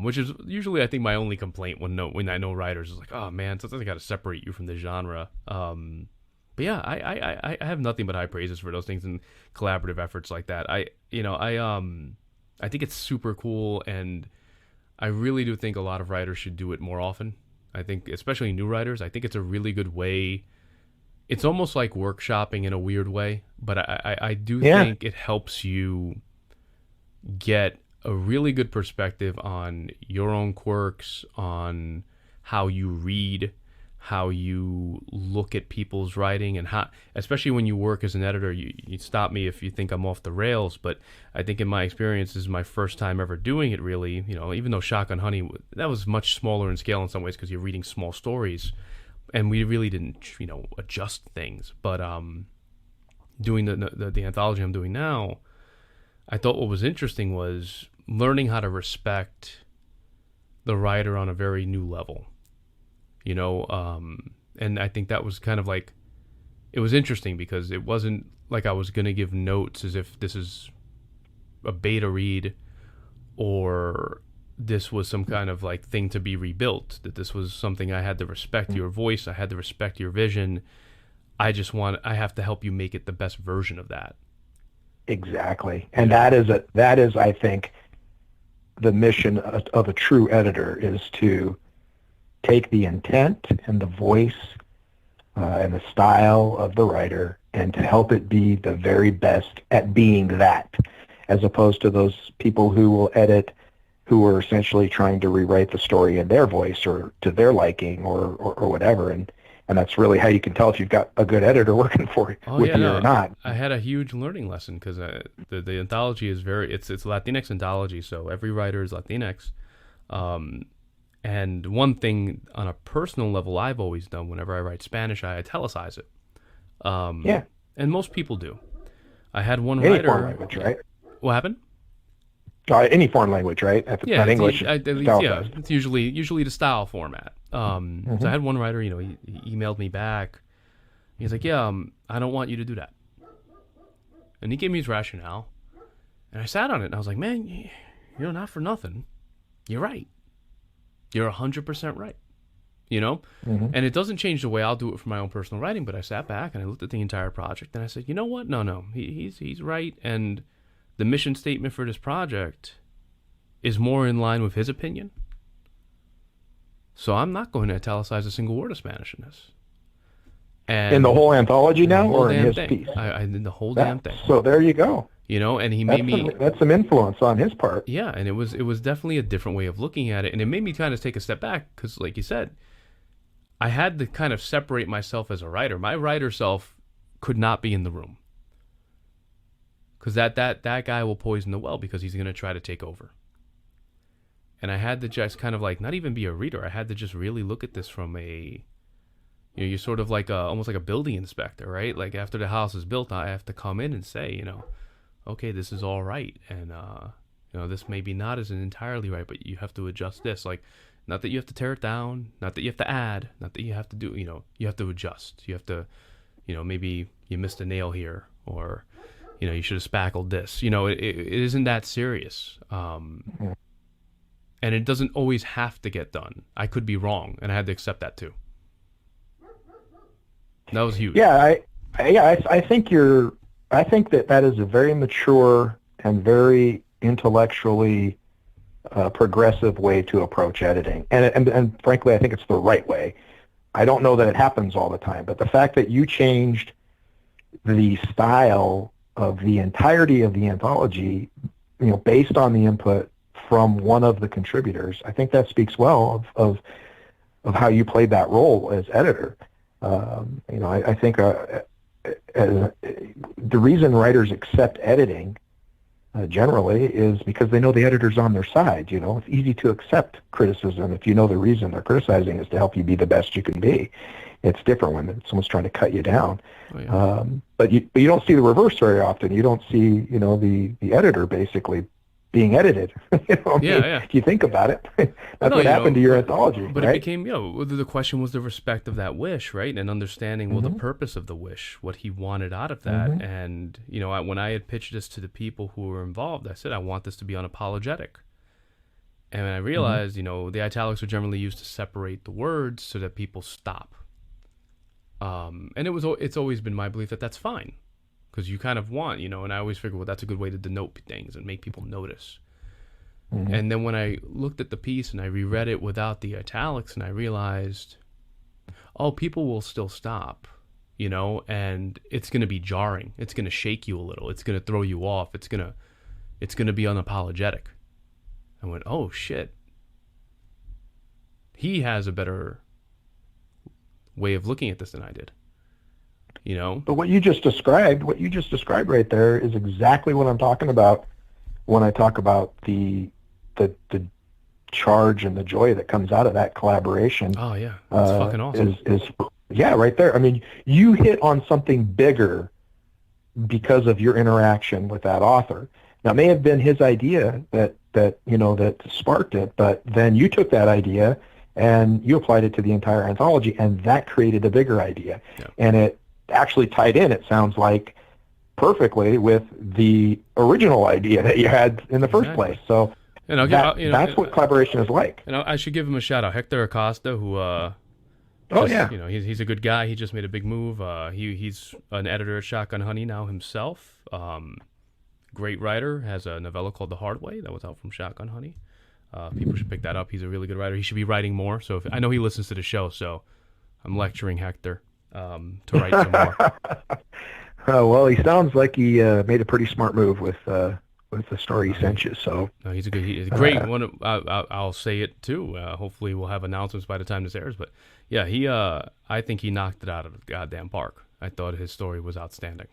which is usually, I think, my only complaint when I know writers is like, oh man, sometimes I got to separate you from the genre. But yeah, I have nothing but high praises for those things and collaborative efforts like that. I think it's super cool, and I really do think a lot of writers should do it more often. I think, especially new writers, I think it's a really good way. It's almost like workshopping in a weird way, but I do think it helps you get a really good perspective on your own quirks, on how you read, how you look at people's writing, and how, especially when you work as an editor, you stop me if you think I'm off the rails, but I think in my experience, this is my first time ever doing it really, even though Shotgun Honey, that was much smaller in scale in some ways because you're reading small stories, and we really didn't, adjust things. But, doing the anthology I'm doing now, I thought what was interesting was learning how to respect the writer on a very new level. You know, and I think that was kind of like, it was interesting because it wasn't like I was going to give notes as if this is a beta read or this was some kind of like thing to be rebuilt, that this was something I had to respect your voice, I had to respect your vision. I have to help you make it the best version of that. Exactly. And that is, I think, the mission of a true editor, is to take the intent and the voice and the style of the writer and to help it be the very best at being that, as opposed to those people who will edit who are essentially trying to rewrite the story in their voice or to their liking or whatever. And that's really how you can tell if you've got a good editor working for you, or not. I had a huge learning lesson because the anthology is it's Latinx anthology, so every writer is Latinx. And one thing on a personal level I've always done whenever I write Spanish, I italicize it. And most people do. I had one Any writer. foreign language, right? What happened? Any foreign language, right? If it's not English, it's usually the style format. So I had one writer, he emailed me back. He's like, I don't want you to do that. And he gave me his rationale. And I sat on it, and I was like, man, not for nothing. You're right. You're 100% right. And it doesn't change the way I'll do it for my own personal writing, but I sat back and I looked at the entire project, and I said, you know what? No, he's right. And the mission statement for this project is more in line with his opinion. So I'm not going to italicize a single word of Spanish in this. And in the whole anthology now, or in his piece? I did the whole damn thing. So there you go. And he made me... That's some influence on his part. Yeah, and it was definitely a different way of looking at it. And it made me kind of take a step back because, like you said, I had to kind of separate myself as a writer. My writer self could not be in the room. Because that guy will poison the well because he's going to try to take over. And I had to just kind of like not even be a reader. I had to just really look at this from a... you're sort of like almost like a building inspector, right? Like after the house is built, I have to come in and say, okay, this is all right. And, this maybe not isn't entirely right, but you have to adjust this. Like, not that you have to tear it down, not that you have to add, not that you have to do, you have to adjust. You have to, maybe you missed a nail here, or, you should have spackled this. It isn't that serious. And it doesn't always have to get done. I could be wrong, and I had to accept that too. That was huge. Yeah, I think that is a very mature and very intellectually progressive way to approach editing, and frankly, I think it's the right way. I don't know that it happens all the time, but the fact that you changed the style of the entirety of the anthology, based on the input from one of the contributors, I think that speaks well of how you played that role as editor. I think the reason writers accept editing generally is because they know the editor's on their side. It's easy to accept criticism if you know the reason they're criticizing is to help you be the best you can be. It's different when someone's trying to cut you down. Oh, yeah. But you don't see the reverse very often. You don't see the editor basically being edited. If you think about it, that's what happened to your anthology. But right? It became, the question was the respect of that wish, right? And understanding, the purpose of the wish, what he wanted out of that. And, when I had pitched this to the people who were involved, I said, I want this to be unapologetic. And I realized, the italics are generally used to separate the words so that people stop. And it's always been my belief that that's fine. Because you kind of want, and I always figure, well, that's a good way to denote things and make people notice. And then when I looked at the piece and I reread it without the italics, and I realized, people will still stop, and it's going to be jarring. It's going to shake you a little. It's going to throw you off. It's going to be unapologetic. I went, oh shit. He has a better way of looking at this than I did. But what you just described right there is exactly what I'm talking about when I talk about the charge and the joy that comes out of that collaboration. Oh yeah, that's fucking awesome. Is right there. I mean, you hit on something bigger because of your interaction with that author. Now, it may have been his idea that sparked it, but then you took that idea and you applied it to the entire anthology, and that created a bigger idea. Yeah. And it actually tied in, it sounds like, perfectly with the original idea that you had in the first place. So that's what collaboration is like. And I should give him a shout out, Hector Acosta, who he's a good guy. He just made a big move. He's an editor at Shotgun Honey now himself. Great writer, has a novella called The Hard Way that was out from Shotgun Honey. People should pick that up. He's a really good writer. He should be writing more. So I know he listens to the show, so I'm lecturing Hector to write some more. Well, he sounds like he made a pretty smart move with the story he sent you. So no, he's a great one. I'll say it too. Hopefully, we'll have announcements by the time this airs. But yeah, I think he knocked it out of the goddamn park. I thought his story was outstanding.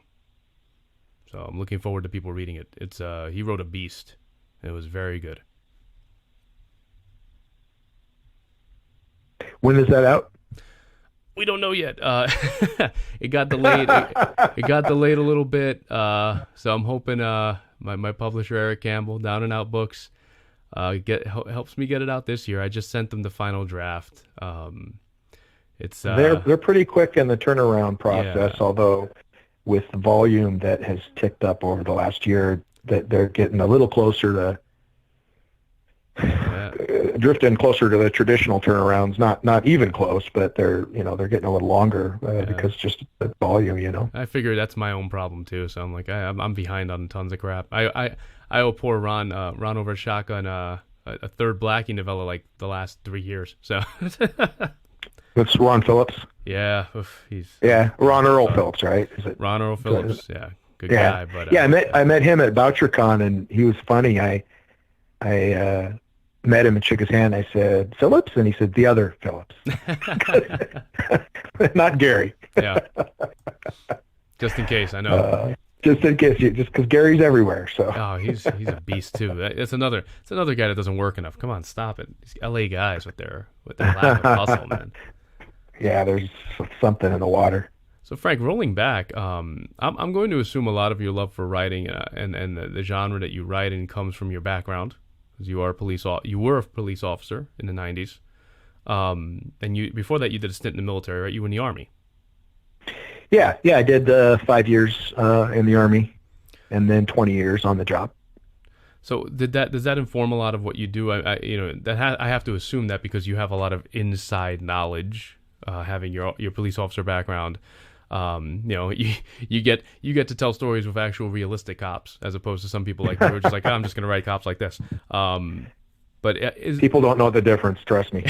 So I'm looking forward to people reading it. It's he wrote a beast. And it was very good. When is that out? We don't know yet. It got delayed. It got delayed a little bit. So I'm hoping my publisher Eric Campbell, Down and Out Books, helps me get it out this year. I just sent them the final draft. It's they're pretty quick in the turnaround process. Yeah. Although with the volume that has ticked up over the last year, that they're getting a little closer to. Drifting closer to the traditional turnarounds, not even close, but they're getting a little longer because just the volume, I figure that's my own problem too, so I'm like I'm behind on tons of crap. I owe poor Ron over at Shotgun a third Blackie novella like the last 3 years. So that's Ron Phillips. Yeah, Ron Earl Phillips, right? Is it Ron Earl Phillips? Yeah, good guy. But I met him at VoucherCon, and he was funny. I met him and shook his hand. I said, Phillips? And he said, the other Phillips. Not Gary. Yeah. Just in case, I know. Just in case, just because Gary's everywhere. So. Oh, he's a beast too. It's another guy that doesn't work enough. Come on, stop it. These LA guys with their lack of hustle, man. Yeah, there's something in the water. So Frank, rolling back, I'm going to assume a lot of your love for writing and the genre that you write in comes from your background. Because you were a police officer in the 90s, and before that you did a stint in the military, right? You were in the Army. Yeah, I did 5 years in the Army, and then 20 years on the job. So does that inform a lot of what you do? I have to assume that because you have a lot of inside knowledge, having your police officer background. You get to tell stories with actual realistic cops as opposed to some people like me who are just like, I'm just going to write cops like this. But people don't know the difference. Trust me.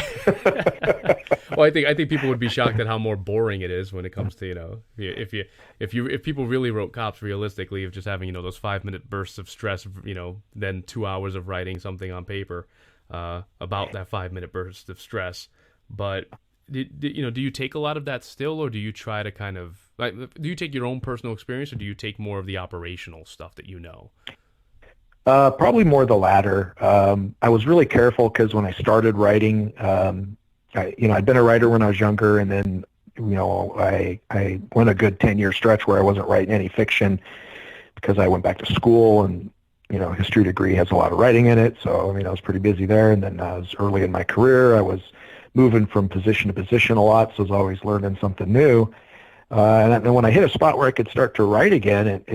Well, I think people would be shocked at how more boring it is when it comes to if people really wrote cops realistically, of just having those 5-minute bursts of stress, then 2 hours of writing something on paper about that 5-minute burst of stress, but. Do you take a lot of that still, or do you try to kind of do you take your own personal experience, or do you take more of the operational stuff that you know? Probably more the latter. I was really careful because when I started writing, I'd been a writer when I was younger, and then I went a good 10-year stretch where I wasn't writing any fiction because I went back to school, and history degree has a lot of writing in it, so I was pretty busy there. And then I was early in my career. I was moving from position to position a lot, so I was always learning something new. And then when I hit a spot where I could start to write again,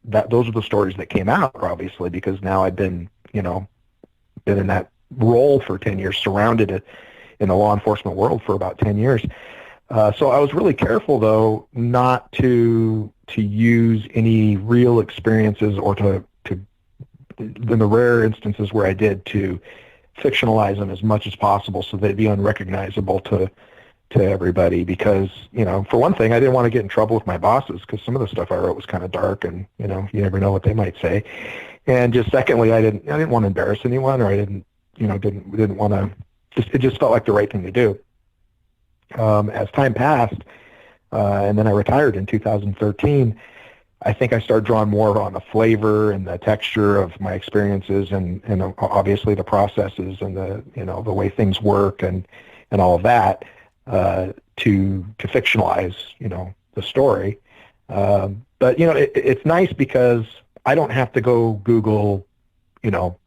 those are the stories that came out, obviously, because now I've been in that role for 10 years, surrounded in the law enforcement world for about 10 years. So I was really careful, though, not to use any real experiences or to in the rare instances where I did, to fictionalize them as much as possible so they'd be unrecognizable to everybody, because for one thing, I didn't want to get in trouble with my bosses because some of the stuff I wrote was kind of dark, and you never know what they might say. And just secondly, I didn't want to embarrass anyone, or I didn't want to. It just felt like the right thing to do. As time passed, and then I retired in 2013. I think I started drawing more on the flavor and the texture of my experiences, and obviously the processes and the way things work and all of that to fictionalize the story. But it's nice because I don't have to go Google, you know,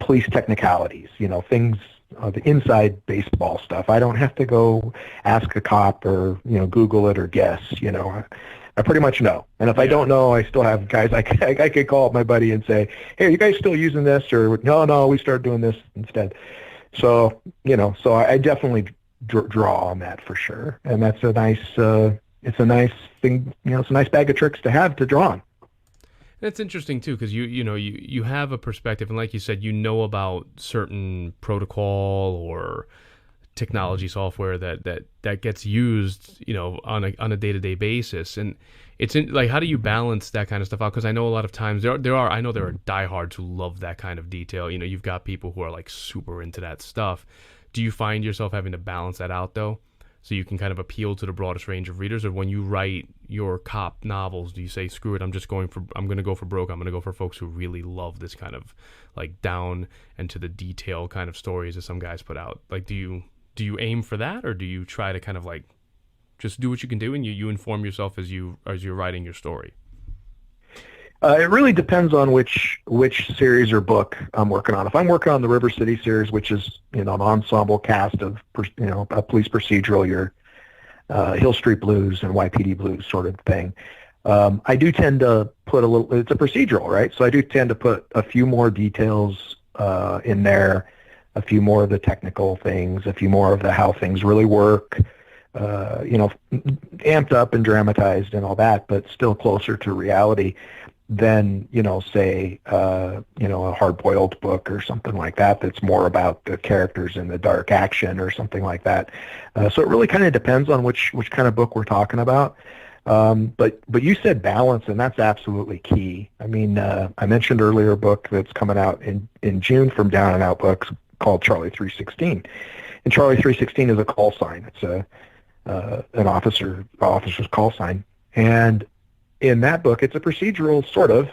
police technicalities, things, the inside baseball stuff. I don't have to go ask a cop or Google it or guess. I pretty much know. And if I don't know, I still have guys I could call up my buddy and say, hey, are you guys still using this? Or no, we started doing this instead. So so I definitely draw on that for sure. And that's a nice. It's a nice thing. It's a nice bag of tricks to have to draw on. It's interesting too, because you have a perspective, and like you said, about certain protocol or technology software that gets used, on a day-to-day basis, and like, how do you balance that kind of stuff out? Because I know a lot of times there are diehards who love that kind of detail. You've got people who are like super into that stuff. Do you find yourself having to balance that out though, so you can kind of appeal to the broadest range of readers? Or when you write your cop novels, do you say, screw it, I'm going to go for broke, I'm going to go for folks who really love this kind of like down and to the detail kind of stories that some guys put out? Like, do you aim for that, or do you try to kind of like just do what you can do and you inform yourself as you're writing your story? It really depends on which series or book I'm working on. If I'm working on the River City series, which is an ensemble cast of a police procedural, your Hill Street Blues and YPD Blues sort of thing, I do tend to put a little. It's a procedural, right? So I do tend to put a few more details in there, a few more of the technical things, a few more of the how things really work. Amped up and dramatized and all that, but still closer to reality than say a hard-boiled book or something like that that's more about the characters and the dark action or something like that. So it really kind of depends on which kind of book we're talking about. But you said balance, and that's absolutely key. I mean, I mentioned earlier a book that's coming out in June from Down and Out Books called Charlie 316, and Charlie 316 is a call sign. It's an officer's call sign, and in that book, it's a procedural, sort of,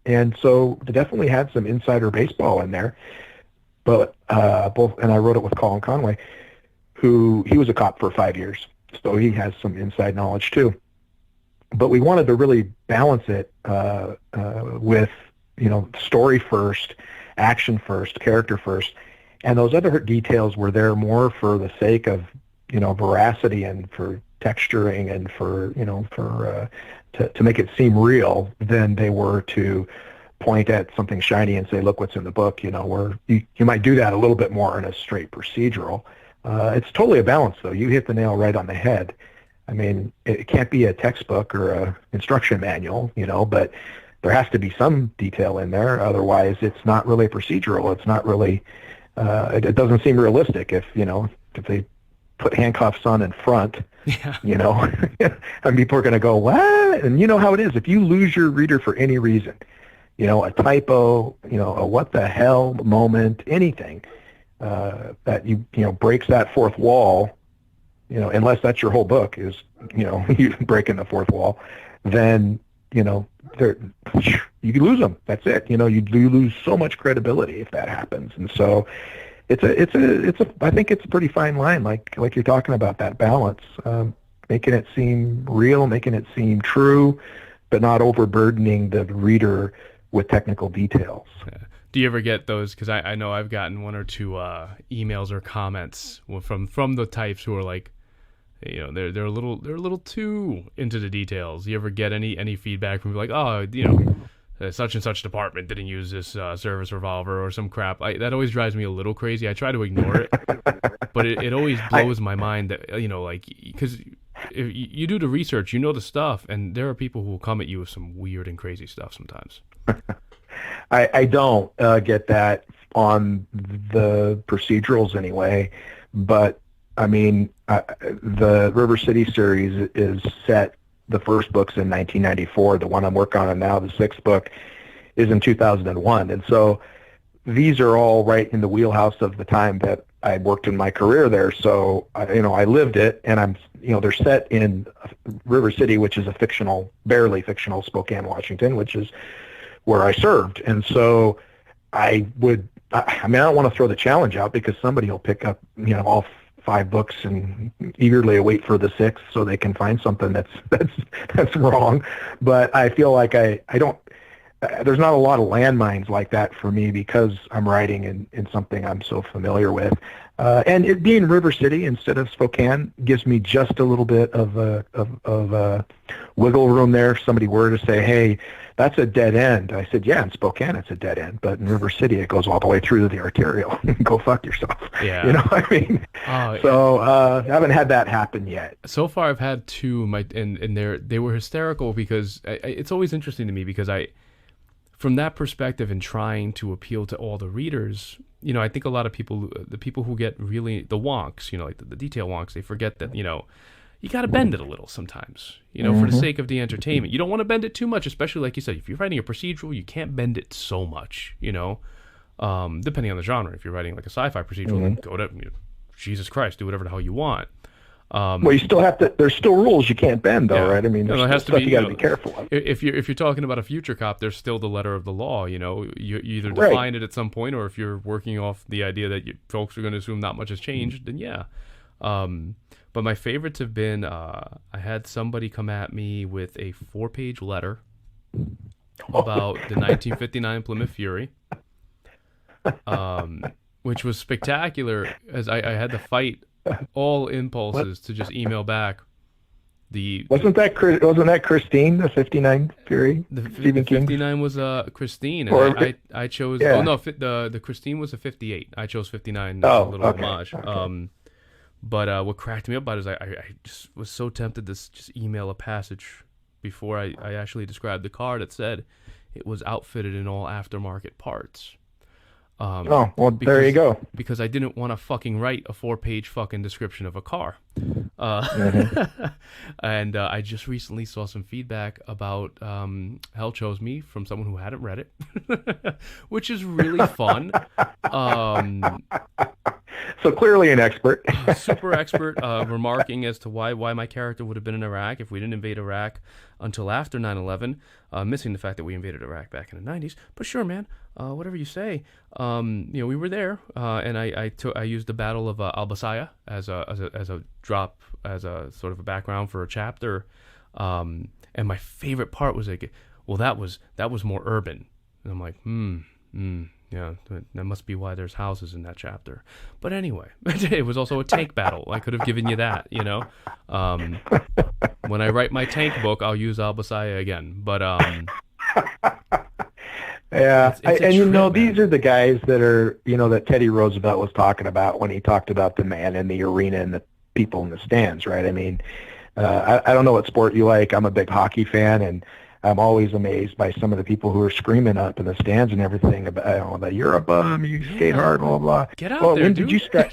and so it definitely had some insider baseball in there. But and I wrote it with Colin Conway, he was a cop for 5 years, so he has some inside knowledge too. But we wanted to really balance it with story first, action first, character first, and those other details were there more for the sake of veracity and for texturing and for to make it seem real than they were to point at something shiny and say, look what's in the book. Where you might do that a little bit more in a straight procedural. It's totally a balance, though. You hit the nail right on the head. I mean, it can't be a textbook or a instruction manual, but there has to be some detail in there. Otherwise, it's not really procedural. It's not really. It doesn't seem realistic if they put handcuffs on in front. Yeah. And people are going to go, what? And you know how it is. If you lose your reader for any reason, a typo, a what the hell moment, anything that breaks that fourth wall, unless that's your whole book is, you breaking the fourth wall, then, you lose them. That's it. You lose so much credibility if that happens. And so I think it's a pretty fine line, like you're talking about, that balance, making it seem real, making it seem true, but not overburdening the reader with technical details. Yeah. Do you ever get those? Because I know I've gotten one or two emails or comments from the types who are like, they're a little too into the details. Do you ever get any feedback from like, oh, such and such department didn't use this service revolver or some crap? That always drives me a little crazy. I try to ignore it, but it always blows my mind that, because if you do the research, the stuff, and there are people who will come at you with some weird and crazy stuff sometimes. I don't get that on the procedurals anyway, but I mean, the River City series is set. The first book's in 1994. The one I'm working on now, the sixth book, is in 2001. And so these are all right in the wheelhouse of the time that I worked in my career there. So, I lived it, and they're set in River City, which is a barely fictional Spokane, Washington, which is where I served. And so I don't want to throw the challenge out because somebody will pick up, 5 books and eagerly await for the 6th so they can find something that's wrong. But I feel like I don't. There's not a lot of landmines like that for me because I'm writing in something I'm so familiar with. And it being River City instead of Spokane gives me just a little bit of wiggle room there. If somebody were to say, hey, that's a dead end. I said, yeah, in Spokane it's a dead end, but in River City it goes all the way through to the arterial. Go fuck yourself. Yeah. You know what I mean? So I haven't had that happen yet. So far I've had 2, and they were hysterical because it's always interesting to me because from that perspective and trying to appeal to all the readers, you know, I think a lot of people, the people who get really the wonks, you know, like the detail wonks, they forget that, you know, you got to bend it a little sometimes, you know, for the sake of the entertainment. You don't want to bend it too much, especially like you said, if you're writing a procedural, you can't bend it so much, you know, depending on the genre. If you're writing like a sci-fi procedural, then go to, you know, Jesus Christ, do whatever the hell you want. Well, you still have to. There's still rules you can't bend, though, Yeah. right? I mean, there's has stuff to be, you got to be careful of. If you're talking about a future cop, there's still the letter of the law. You know, you either define it at some point, or if you're working off the idea that folks are going to assume not much has changed, then yeah. But my favorites have been I had somebody come at me with a 4-page letter about the 1959 Plymouth Fury, which was spectacular, as I had to fight all impulses to just email back. Wasn't that Christine, the 59 Fury? Stephen King? 59 was Christine, and I chose. Yeah. Oh no, the Christine was a 58. I chose 59 as a little homage. Okay. But what cracked me up about it is I just was so tempted to just email a passage before I actually described the car that said it was outfitted in all aftermarket parts. There you go. Because I didn't want to fucking write a 4-page fucking description of a car. And I just recently saw some feedback about Hell Chose Me from someone who hadn't read it, which is really fun. So clearly an expert. Super expert, remarking as to why my character would have been in Iraq if we didn't invade Iraq until after 9/11, missing the fact that we invaded Iraq back in the 90s. But sure, man, whatever you say. You know, we were there, and I used the Battle of Al-Basaya as a drop, as a sort of a background for a chapter. And my favorite part was like, well, that was more urban, and I'm like, yeah, that must be why there's houses in that chapter. But anyway, it was also a tank battle. I could have given you that, you know. When I write my tank book, I'll use Al-Basaya again. But yeah, and you know, these are the guys that are, you know, that Teddy Roosevelt was talking about when he talked about the man in the arena and the people in the stands, right? I mean, I don't know what sport you like. I'm a big hockey fan, and I'm always amazed by some of the people who are screaming up in the stands and everything about, you're a bum, you skate hard, blah, blah. Get out there, when dude. Did you strap?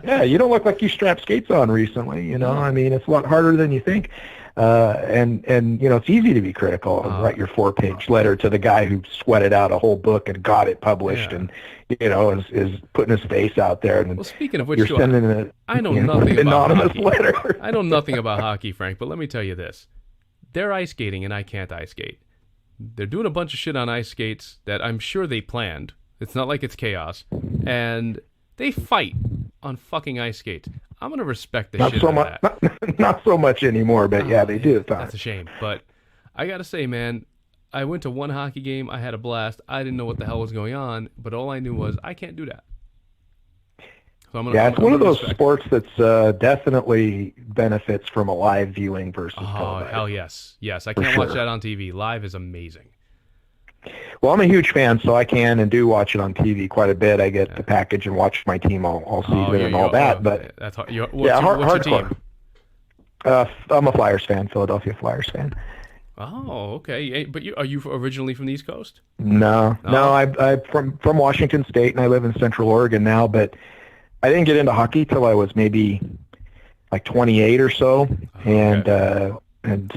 yeah, you don't look like you strapped skates on recently, you know? I mean, it's a lot harder than you think. And you know, it's easy to be critical and write your 4-page letter to the guy who sweated out a whole book and got it published and, you know, is putting his face out there. And well, speaking of which, you're sending I know nothing about anonymous hockey. letter. I know nothing about hockey, Frank, but let me tell you this. They're ice skating and I can't ice skate. They're doing a bunch of shit on ice skates that I'm sure they planned. It's not like it's chaos. And they fight on fucking ice skates. I'm going to respect the shit out of that. Not so much anymore, but yeah, they do. That's a shame. But I got to say, man, I went to one hockey game. I had a blast. I didn't know what the hell was going on, but all I knew was I can't do that. So it's one of those sports that's definitely benefits from a live viewing versus televised. Oh, hell yes. Yes, I can't watch that on TV. Live is amazing. Well, I'm a huge fan, so I can and do watch it on TV quite a bit. I get the package and watch my team all season and all that. But that's hard. What's your team? I'm a Flyers fan, Philadelphia Flyers fan. Oh, okay. But are you originally from the East Coast? No. I'm from Washington State, and I live in Central Oregon now. But I didn't get into hockey till I was maybe like 28 or so, and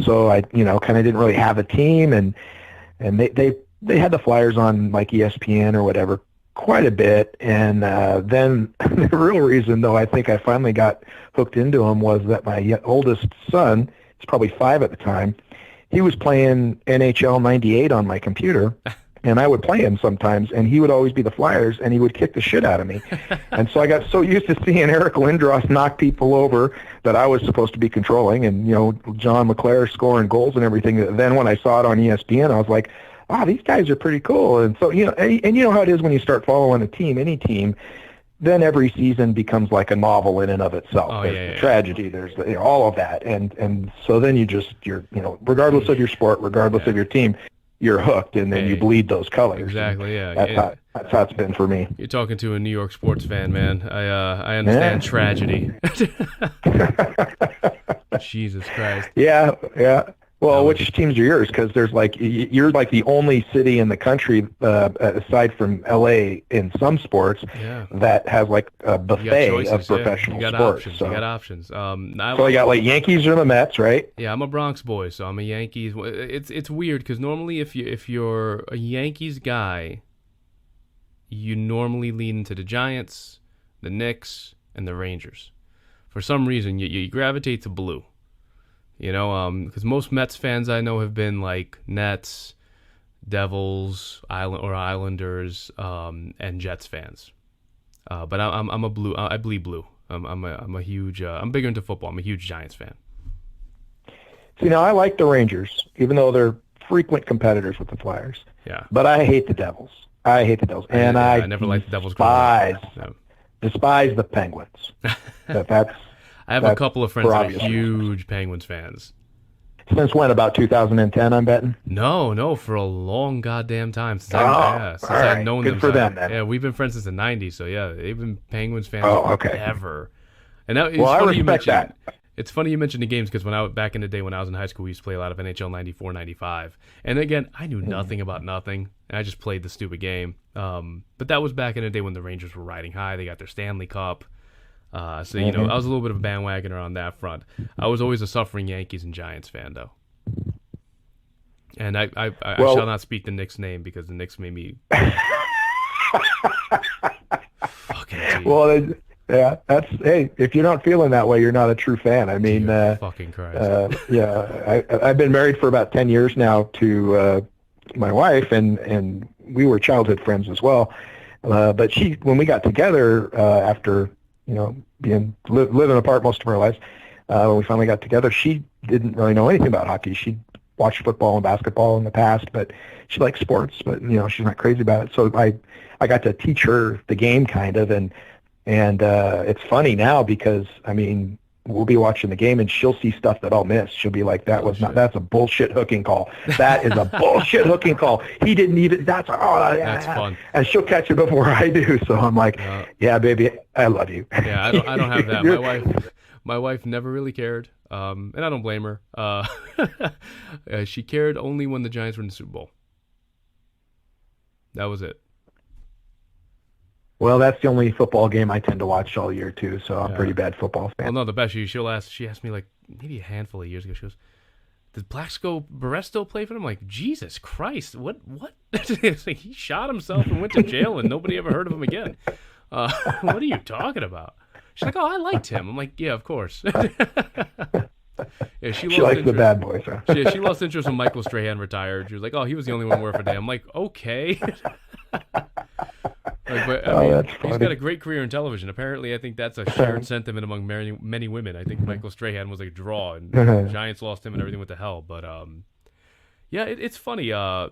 so I, you know, kind of didn't really have a team, and they had the Flyers on like ESPN or whatever quite a bit, and then the real reason, though, I think I finally got hooked into them was that my oldest son, he's probably 5 at the time, he was playing NHL '98 on my computer, and I would play him sometimes, and he would always be the Flyers, and he would kick the shit out of me. And so I got so used to seeing Eric Lindros knock people over that I was supposed to be controlling, and John McClare scoring goals and everything. Then when I saw it on ESPN, I was like, "Ah, these guys are pretty cool." And so and you know how it is when you start following a team, any team. Then every season becomes like a novel in and of itself. There's the tragedy, there's all of that, and so then you're regardless of your sport, regardless of your team, you're hooked, and then you bleed those colors. Exactly, yeah. That's how it's been for me. You're talking to a New York sports fan, man. I understand tragedy. Jesus Christ. Yeah. Well, which teams are yours? Because there's you're like the only city in the country, aside from LA in some sports, that has like a buffet of professional sports. You got options. So you got like Yankees or the Mets, right? Yeah, I'm a Bronx boy, so I'm a Yankees. It's weird because normally if you're a Yankees guy, you normally lean into the Giants, the Knicks, and the Rangers. For some reason, you gravitate to blue. Because most Mets fans I know have been like Nets, Devils, Islanders, and Jets fans. But I'm a blue. I bleed blue. I'm a huge. I'm bigger into football. I'm a huge Giants fan. See, now I like the Rangers, even though they're frequent competitors with the Flyers. Yeah. But I hate the Devils. And I never liked the Devils. Despise the Penguins. I have a couple of friends that are huge Penguins fans. Since when? About 2010, I'm betting? No, for a long goddamn time. Since I've known them. Good for them, then. Yeah, we've been friends since the 90s, so yeah, they've been Penguins fans forever. And I respect that. It's funny you mentioned the games because back in the day when I was in high school, we used to play a lot of NHL 94, 95. And again, I knew nothing about nothing, and I just played the stupid game. But that was back in the day when the Rangers were riding high. They got their Stanley Cup. I was a little bit of a bandwagoner on that front. I was always a suffering Yankees and Giants fan, though. And I shall not speak the Knicks' name because the Knicks made me fucking geez. Well, yeah, hey, if you're not feeling that way, you're not a true fan. I mean, fucking Christ. I've been married for about 10 years now to my wife, and we were childhood friends as well. But when we got together after living apart most of our lives, when we finally got together, she didn't really know anything about hockey. She'd watched football and basketball in the past, but she likes sports, but she's not crazy about it. So I got to teach her the game kind of, and it's funny now because we'll be watching the game and she'll see stuff that I'll miss. She'll be like, that's a bullshit hooking call. That is a bullshit hooking call. He didn't even, that's fun. And she'll catch it before I do. So I'm like, yeah, baby, I love you. Yeah, I don't have that. My wife never really cared. And I don't blame her. She cared only when the Giants were in the Super Bowl. That was it. Well, that's the only football game I tend to watch all year too, so I'm a pretty bad football fan. Well, no, the best. She asked me like maybe a handful of years ago. She goes, "Did Plaxico Burress still play for them?" I'm like, Jesus Christ, what? It's like he shot himself and went to jail, and nobody ever heard of him again. What are you talking about? She's like, "Oh, I liked him." I'm like, "Yeah, of course." Yeah, she likes the bad boys. Huh? She lost interest when Michael Strahan retired. She was like, "Oh, he was the only one worth a damn." I'm like, "Okay." He's got a great career in television. Apparently, I think that's a shared sentiment among many women. I think Michael Strahan was a draw, and the Giants lost him, and everything went to hell. But it's funny. I've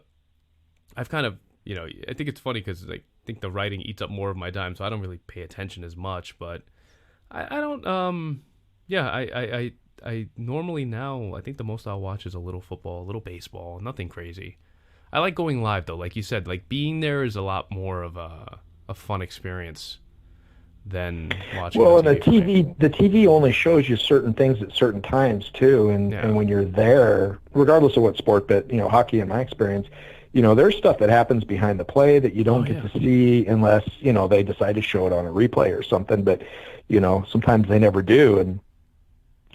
kind of, I think it's funny because I think the writing eats up more of my time, so I don't really pay attention as much. But I don't. I normally now I think the most I'll watch is a little football, a little baseball, nothing crazy. I like going live though, like you said, like being there is a lot more of a fun experience than watching. Well, and the TV only shows you certain things at certain times too, and when you're there, regardless of what sport, but hockey in my experience, there's stuff that happens behind the play that you don't get to see unless they decide to show it on a replay or something. But sometimes they never do,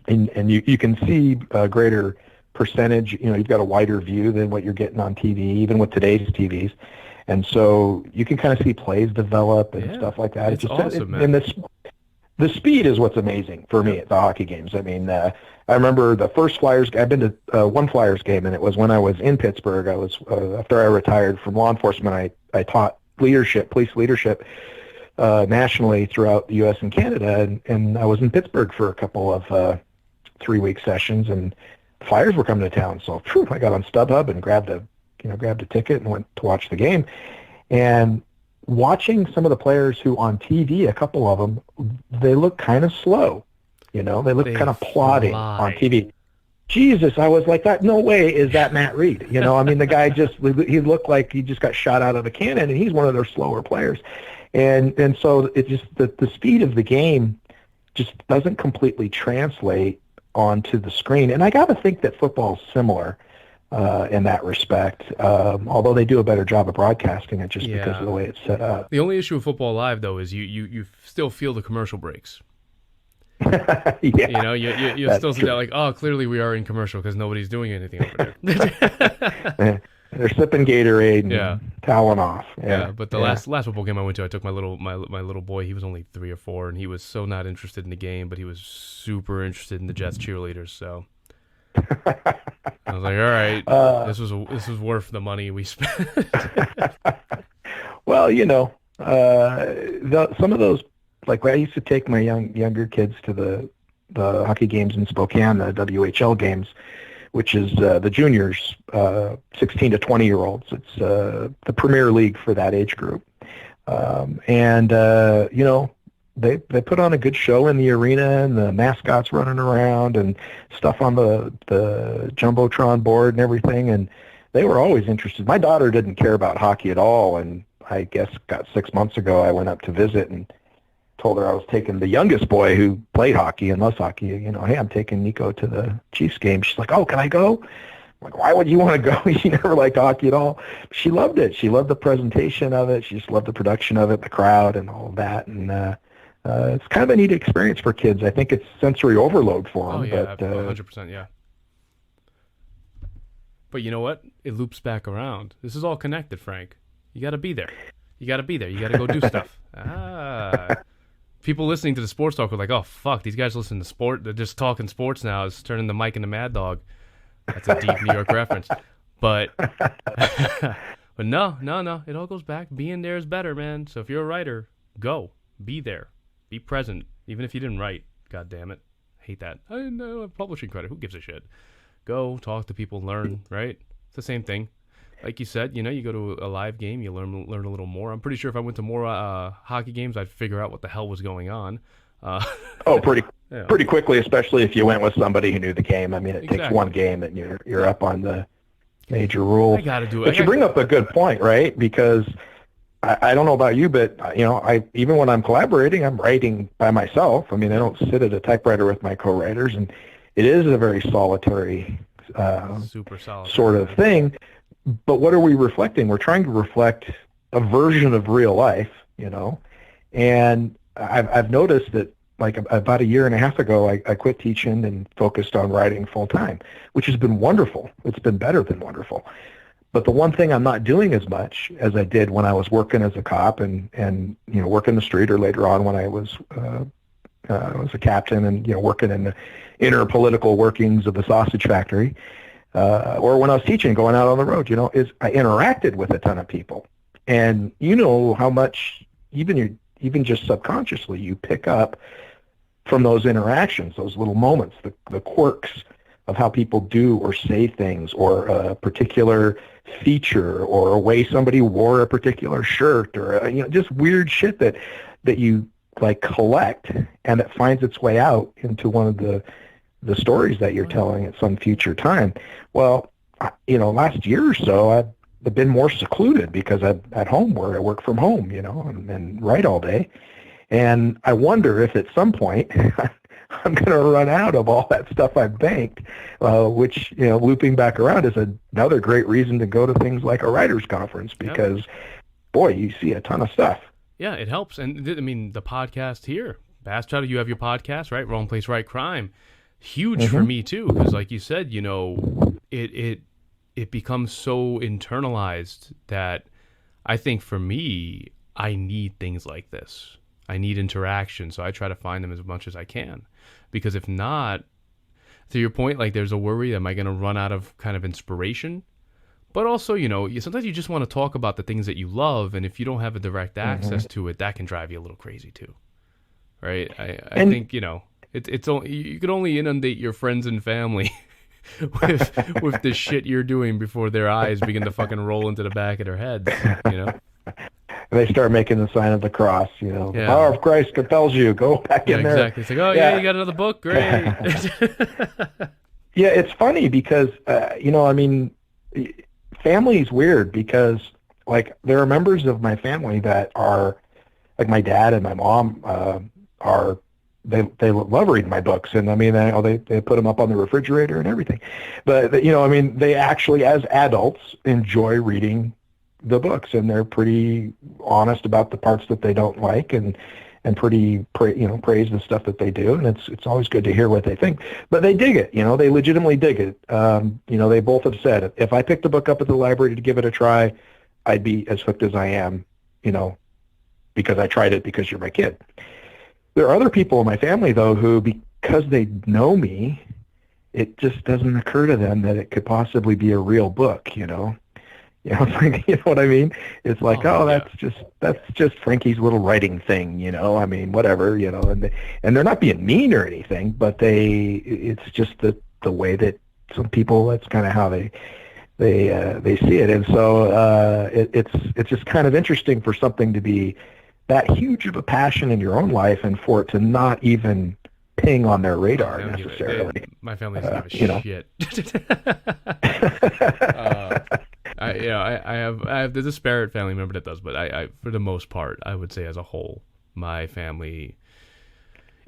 and you can see a greater percentage. You've got a wider view than what you're getting on TV, even with today's TVs. And so you can kind of see plays develop and stuff like that. It's awesome, man. the speed is what's amazing for me at the hockey games. I mean, I remember the first Flyers. I've been to one Flyers game, and it was when I was in Pittsburgh. I was after I retired from law enforcement. I taught leadership, police leadership, nationally throughout the U.S. and Canada, and I was in Pittsburgh for a couple of 3-week sessions, and Flyers were coming to town. So I got on StubHub and grabbed a ticket and went to watch the game. And watching some of the players who on TV, a couple of them, they look kind of slow. They look kind of plodding on TV. Jesus, I was like, that. No way is that Matt Reed. I mean, the guy he looked like he just got shot out of a cannon, and he's one of their slower players. And so it just the speed of the game just doesn't completely translate onto the screen. And I got to think that football's similar in that respect, although they do a better job of broadcasting it just because of the way it's set up. The only issue with football live, though, is you still feel the commercial breaks. Yeah, you still see that like, oh, clearly we are in commercial because nobody's doing anything over there. They're sipping Gatorade and toweling off. Yeah, but the last football game I went to, I took my little boy. He was only 3 or 4, and he was so not interested in the game, but he was super interested in the Jets cheerleaders. So I was like, all right, this was worth the money we spent. Well, some of those, like I used to take my younger kids to the hockey games in Spokane, the WHL games, which is the juniors, 16 to 20-year-olds. It's the premier league for that age group. They put on a good show in the arena, and the mascots running around and stuff on the Jumbotron board and everything, and they were always interested. My daughter didn't care about hockey at all, and I guess got 6 months ago I went up to visit and told her I was taking the youngest boy who played hockey and loves hockey, hey, I'm taking Nico to the Chiefs game. She's like, oh, can I go? I'm like, why would you want to go? She never liked hockey at all. She loved it. She loved the presentation of it. She just loved the production of it, the crowd and all of that. And it's kind of a neat experience for kids. I think it's sensory overload for them. Oh, yeah, but, 100%, yeah. But you know what? It loops back around. This is all connected, Frank. You got to be there. You got to go do stuff. People listening to the sports talk are like, oh, fuck, these guys listen to sport. They're just talking sports now. It's turning the mic into Mad Dog. That's a deep New York reference. But no. It all goes back. Being there is better, man. So if you're a writer, go. Be there. Be present. Even if you didn't write. God damn it. Hate that. I didn't have publishing credit. Who gives a shit? Go, talk to people, learn, right? It's the same thing. Like you said, you go to a live game, you learn a little more. I'm pretty sure if I went to more hockey games, I'd figure out what the hell was going on. Pretty quickly, especially if you went with somebody who knew the game. I mean, it takes one game and you're up on the major rules. I got to do it. But you bring up a good point, right? Because I don't know about you, but I even when I'm collaborating, I'm writing by myself. I mean, I don't sit at a typewriter with my co-writers, and it is a very solitary, super solitary sort of thing. But what are we reflecting? We're trying to reflect a version of real life, and I've noticed that, like about a year and a half ago, I quit teaching and focused on writing full time, which has been wonderful. It's been better than wonderful. But the one thing I'm not doing as much as I did when I was working as a cop and working the street, or later on when I was a captain and working in the inner political workings of the sausage factory. Or when I was teaching, going out on the road, is I interacted with a ton of people, and how much even just subconsciously you pick up from those interactions, those little moments, the quirks of how people do or say things, or a particular feature, or a way somebody wore a particular shirt, or just weird shit that you like collect, and it finds its way out into one of the stories that you're telling at some future time. Well, last year or so, I've been more secluded because I'm at home, where I work from home, and write all day. And I wonder if at some point I'm going to run out of all that stuff I've banked, which, looping back around, is another great reason to go to things like a writer's conference, because, boy, you see a ton of stuff. Yeah, it helps. And, I mean, the podcast here, Bass Chatter, you have your podcast, right? Wrong Place, Right Crime. Huge for me too, because like you said, it becomes so internalized that I think for me, I need things like this. I need interaction, so I try to find them as much as I can. Because if not, to your point, like there's a worry, am I going to run out of kind of inspiration? But also, sometimes you just want to talk about the things that you love, and if you don't have a direct Hmm. access to it, that can drive you a little crazy too, right? I And think it's only, you can only inundate your friends and family with the shit you're doing before their eyes begin to fucking roll into the back of their heads, they start making the sign of the cross. The Yeah, power of Christ compels you. Go back yeah, in there. exactly. It's like, oh yeah, you Yeah. got another book, great. Yeah, it's funny because I mean, family's weird because like there are members of my family that are like my dad and my mom are they love reading my books, and I mean they put them up on the refrigerator and everything, but I mean they actually as adults enjoy reading the books, and they're pretty honest about the parts that they don't like, and pretty praise the stuff that they do, and it's always good to hear what they think. But they dig it, they legitimately dig it. They both have said if I picked a book up at the library to give it a try, I'd be as hooked as I am, you know, because I tried it because you're my kid. There are other people in my family though who, because they know me, it just doesn't occur to them that it could possibly be a real book. It's like, you know what I mean? It's like, Oh oh, yeah. that's Frankie's little writing thing. I mean, whatever. And they're not being mean or anything, but it's just the way that some people, that's kind of how they see it. And so it's just kind of interesting for something to be that huge of a passion in your own life, and for it to not even ping on their Oh, radar they don't give a. They, necessarily. my family doesn't give a You know. shit. uh, I have the disparate family member that does, but I for the most part, I would say as a whole, my family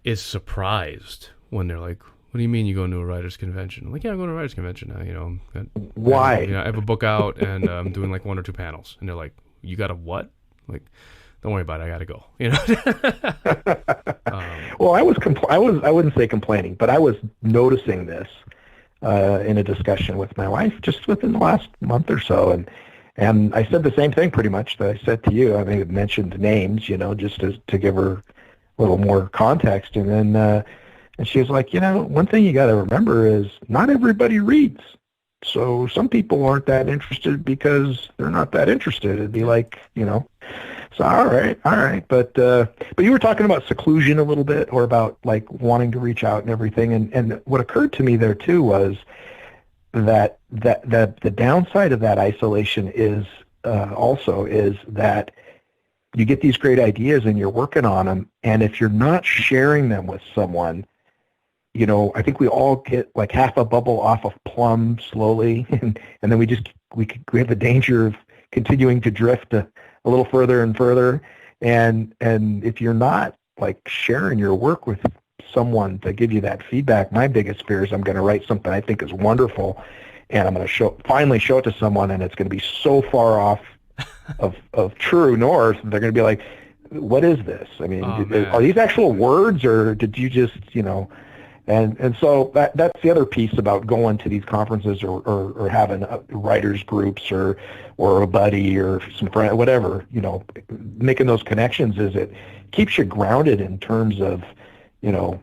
is surprised when they're like, "What do you mean you going to a writers convention?" I'm like, "Yeah, I'm going to a writers convention now. Why? I have a book out and I'm doing like one or two panels." And they're like, "You got a what?" Like, don't worry about it. I gotta go. Well, I wouldn't say complaining, but I was noticing this in a discussion with my wife just within the last month or so, and I said the same thing pretty much that I said to you. I mean, I mentioned names, just to give her a little more context, and then and she was like, one thing you got to remember is not everybody reads. So some people aren't that interested because they're not that interested. It'd be Yeah. like, so all right, but you were talking about seclusion a little bit, or about like wanting to reach out and everything, and what occurred to me there too was that the downside of that isolation is also is that you get these great ideas and you're working on them, and if you're not sharing them with someone, I think we all get like half a bubble off of plum slowly, and then we have the danger of continuing to drift a little further and further. And if you're not like sharing your work with someone to give you that feedback, my biggest fear is I'm going to write something I think is wonderful, and I'm going to finally show it to someone, and it's going to be so far off of true north, they're going to be like, what is this? I Oh mean, are man. these actual words, or did you just. And so that's the other piece about going to these conferences, or having writers groups, or a buddy or some friend, whatever, making those connections, is it keeps you grounded in terms of, you know,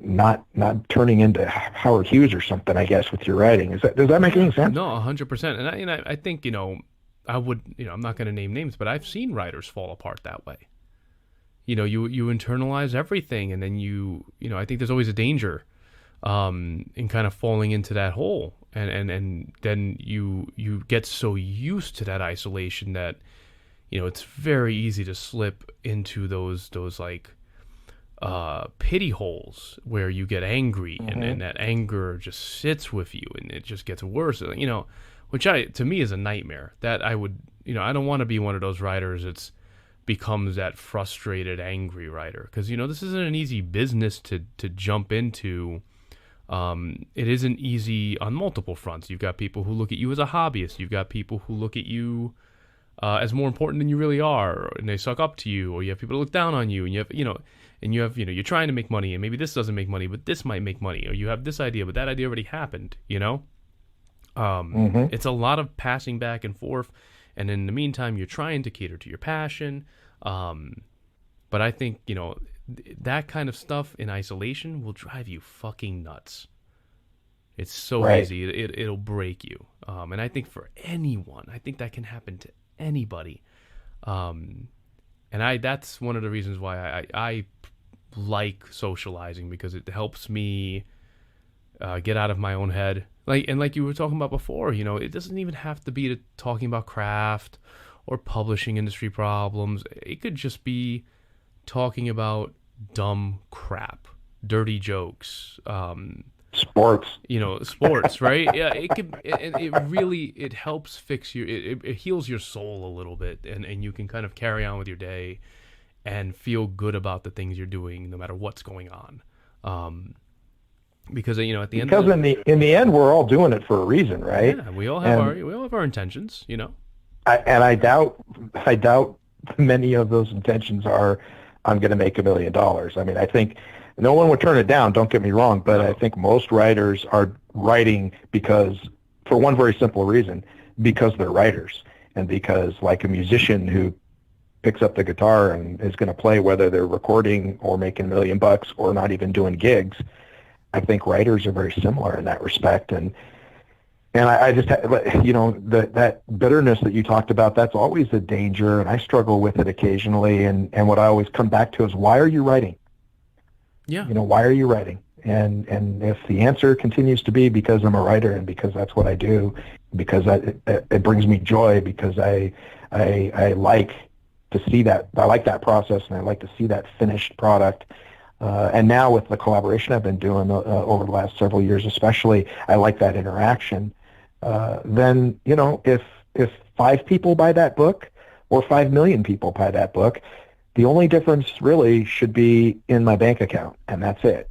not turning into Howard Hughes or something, I guess, with your writing. Does that make Yeah. any sense? No, 100%. And I think I would I'm not going to name names, but I've seen writers fall apart that way. You internalize everything, and then I think there's always a danger in kind of falling into that hole, and then you get so used to that isolation that it's very easy to slip into those like pity holes where you get angry, and Hmm. that anger just sits with you, and it just gets worse, which to me is a nightmare. That I would, I don't want to be one of those writers that's becomes that frustrated, angry writer, because this isn't an easy business to jump into. It isn't easy on multiple fronts. You've got people who look at you as a hobbyist. You've got people who look at you as more important than you really are, and they suck up to you. Or you have people who look down on you, and you're trying to make money, and maybe this doesn't make money, but this might make money. Or you have this idea, but that idea already happened. Hmm. It's a lot of passing back and forth, and in the meantime, you're trying to cater to your passion. Um, But I think, that kind of stuff in isolation will drive you fucking nuts. It's so Right. easy. It'll break you. And I think for anyone, I think that can happen to anybody. Um, and that's one of the reasons why I like socializing, because it helps me get out of my own head. Like you were talking about before, it doesn't even have to be talking about craft or publishing industry problems. It could just be talking about dumb crap, dirty jokes, Sports. sports, right? Yeah, it really it helps fix you. It heals your soul a little bit, and you can kind of carry on with your day and feel good about the things you're doing, no matter what's going on. Um, because at the end of Because in the end, we're all doing it for a reason, right? yeah, And we all have our intentions. I doubt many of those intentions are, I'm going to make $1 million. I mean, I think no one would turn it down. Don't get me wrong, but I think most writers are writing because, for one very simple reason, because they're writers, and because, like a musician who picks up the guitar and is going to play, whether they're recording or making $1 million or not even doing gigs. I think writers are very similar in that respect, and I just, that bitterness that you talked about, that's always a danger, and I struggle with it occasionally. And what I always come back to is, why are you writing? Yeah. Why are you writing? And if the answer continues to be because I'm a writer and because that's what I do, because it brings me joy, because I like to see that, I like that process, and I like to see that finished product. And now with the collaboration I've been doing over the last several years, especially, I like that interaction. Then, if 5 people buy that book or 5 million people buy that book, the only difference really should be in my bank account, and that's it.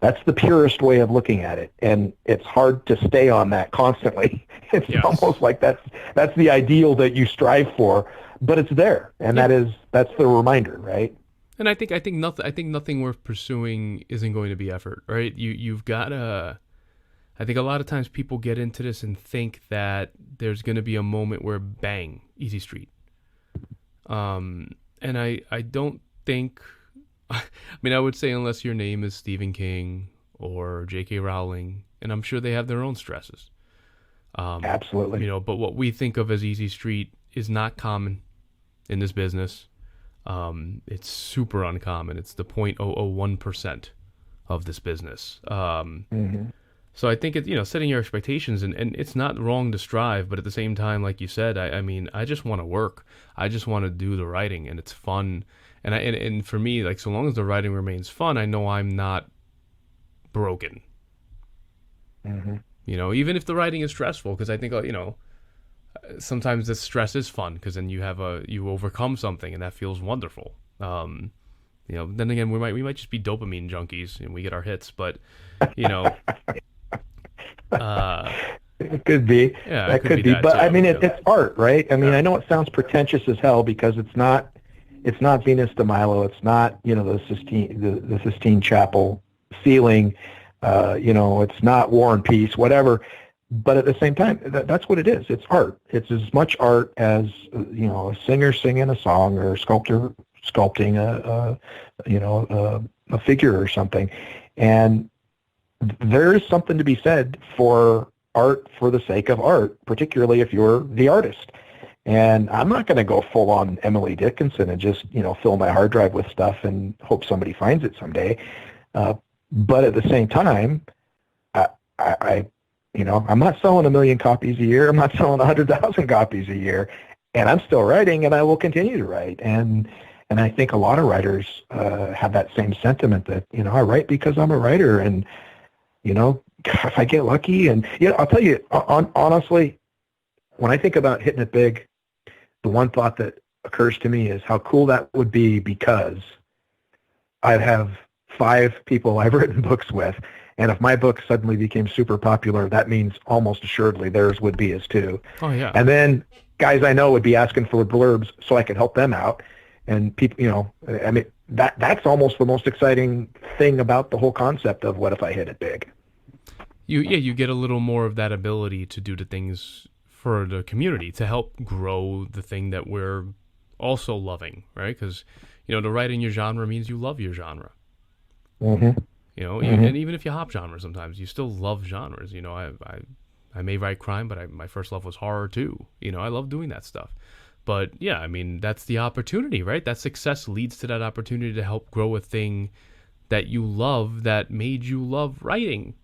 That's the purest way of looking at it, and it's hard to stay on that constantly. It's Yes. almost like that's the ideal that you strive for, but it's there, and Yeah. that's the reminder, right? And I think nothing worth pursuing isn't going to be effort, right? You've got to. I think a lot of times people get into this and think that there's going to be a moment where bang, easy street. And I don't think. I mean, I would say unless your name is Stephen King or J.K. Rowling, and I'm sure they have their own stresses. Absolutely. But what we think of as easy street is not common in this business. It's super uncommon. It's the 0.001% of this business. Mm-hmm. So I think it's setting your expectations, and it's not wrong to strive, but at the same time, like you said, I mean, I just want to work. I just want to do the writing, and it's fun. And for me, like, so long as the writing remains fun, I know I'm not broken. Mm-hmm. Even if the writing is stressful, because I think sometimes the stress is fun, because then you overcome something, and that feels wonderful. Then again, we might just be dopamine junkies and we get our hits, but you know, It could be. yeah, it That could be could be. that But I too. mean, it's art, right? I mean, Yeah. I know it sounds pretentious as hell because it's not Venus de Milo. It's not, the Sistine Chapel ceiling. It's not War and Peace, whatever. But at the same time, that's what it is. It's art. It's as much art as, a singer singing a song or a sculptor sculpting a figure or something. And there is something to be said for art for the sake of art, particularly if you're the artist. And I'm not going to go full on Emily Dickinson and just, fill my hard drive with stuff and hope somebody finds it someday. But at the same time, I'm not selling 1 million copies a year. I'm not selling 100,000 copies a year, and I'm still writing, and I will continue to write. And I think a lot of writers have that same sentiment that, I write because I'm a writer, and if I get lucky, and I'll tell you honestly, when I think about hitting it big, the one thought that occurs to me is how cool that would be, because I'd have 5 people I've written books with, and if my book suddenly became super popular, that means almost assuredly theirs would be as too. Oh yeah. And then guys I know would be asking for blurbs so I could help them out, and people, I mean, that's almost the most exciting thing about the whole concept of what if I hit it big. You get a little more of that ability to do the things for the community to help grow the thing that we're also loving, right? Because, to write in your genre means you love your genre. Mm-hmm. And even if you hop genres sometimes, you still love genres. I may write crime, but my first love was horror too. I love doing that stuff. But yeah, I mean, that's the opportunity, right? That success leads to that opportunity to help grow a thing that you love that made you love writing.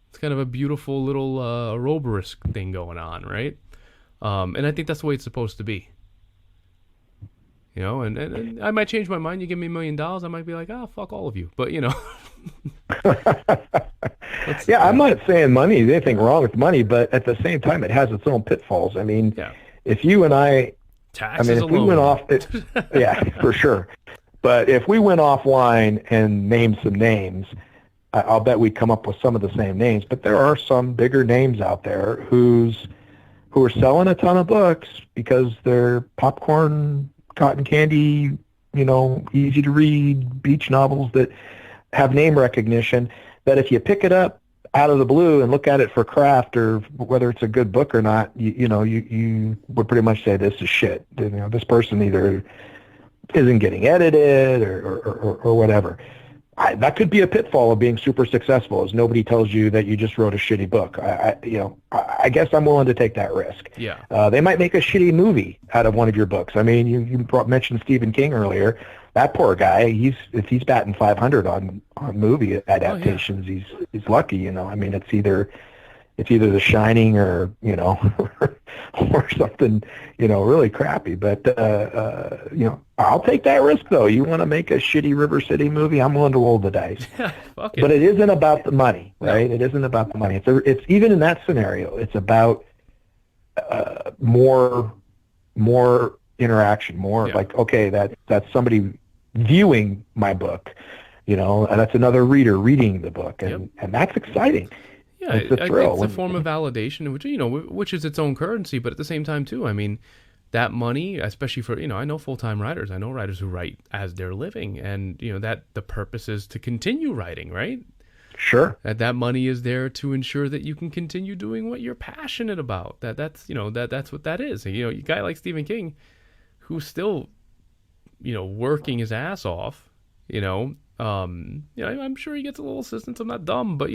It's kind of a beautiful little Ouroboros thing going on, right? And I think that's the way it's supposed to be. And I might change my mind. You give me $1 million, I might be like, fuck all of you. But Yeah, I'm not saying money. There's anything wrong with money, but at the same time, it has its own pitfalls. I mean, yeah, if you and taxes if we went off, yeah, for sure. But if we went offline and named some names, I'll bet we'd come up with some of the same names. But there are some bigger names out there who are selling a ton of books because they're popcorn, cotton candy, easy to read beach novels that have name recognition. That if you pick it up out of the blue and look at it for craft or whether it's a good book or not, you would pretty much say this is shit. This person either isn't getting edited or whatever. That could be a pitfall of being super successful, is nobody tells you that you just wrote a shitty book. I guess I'm willing to take that risk. Yeah. They might make a shitty movie out of one of your books. I mean, you mentioned Stephen King earlier. That poor guy, if he's batting 500 on movie adaptations, he's lucky. I mean, it's either The Shining or or something really crappy. But I'll take that risk though. You want to make a shitty River City movie? I'm willing to roll the dice. Fuck it. But it isn't about the money, right? No. It isn't about the money. It's even in that scenario, it's about more interaction, more like, okay, that's somebody viewing my book, and that's another reader reading the book, and that's exciting. Yeah, it's a thrill. It's a form of validation, which is its own currency, but at the same time too, I mean, that money, especially for, I know full-time writers, I know writers who write as they're living, and that the purpose is to continue writing, right? Sure. That money is there to ensure that you can continue doing what you're passionate about. That's what that is. And, a guy like Stephen King, who's still, working his ass off, I'm sure he gets a little assistance. I'm not dumb, but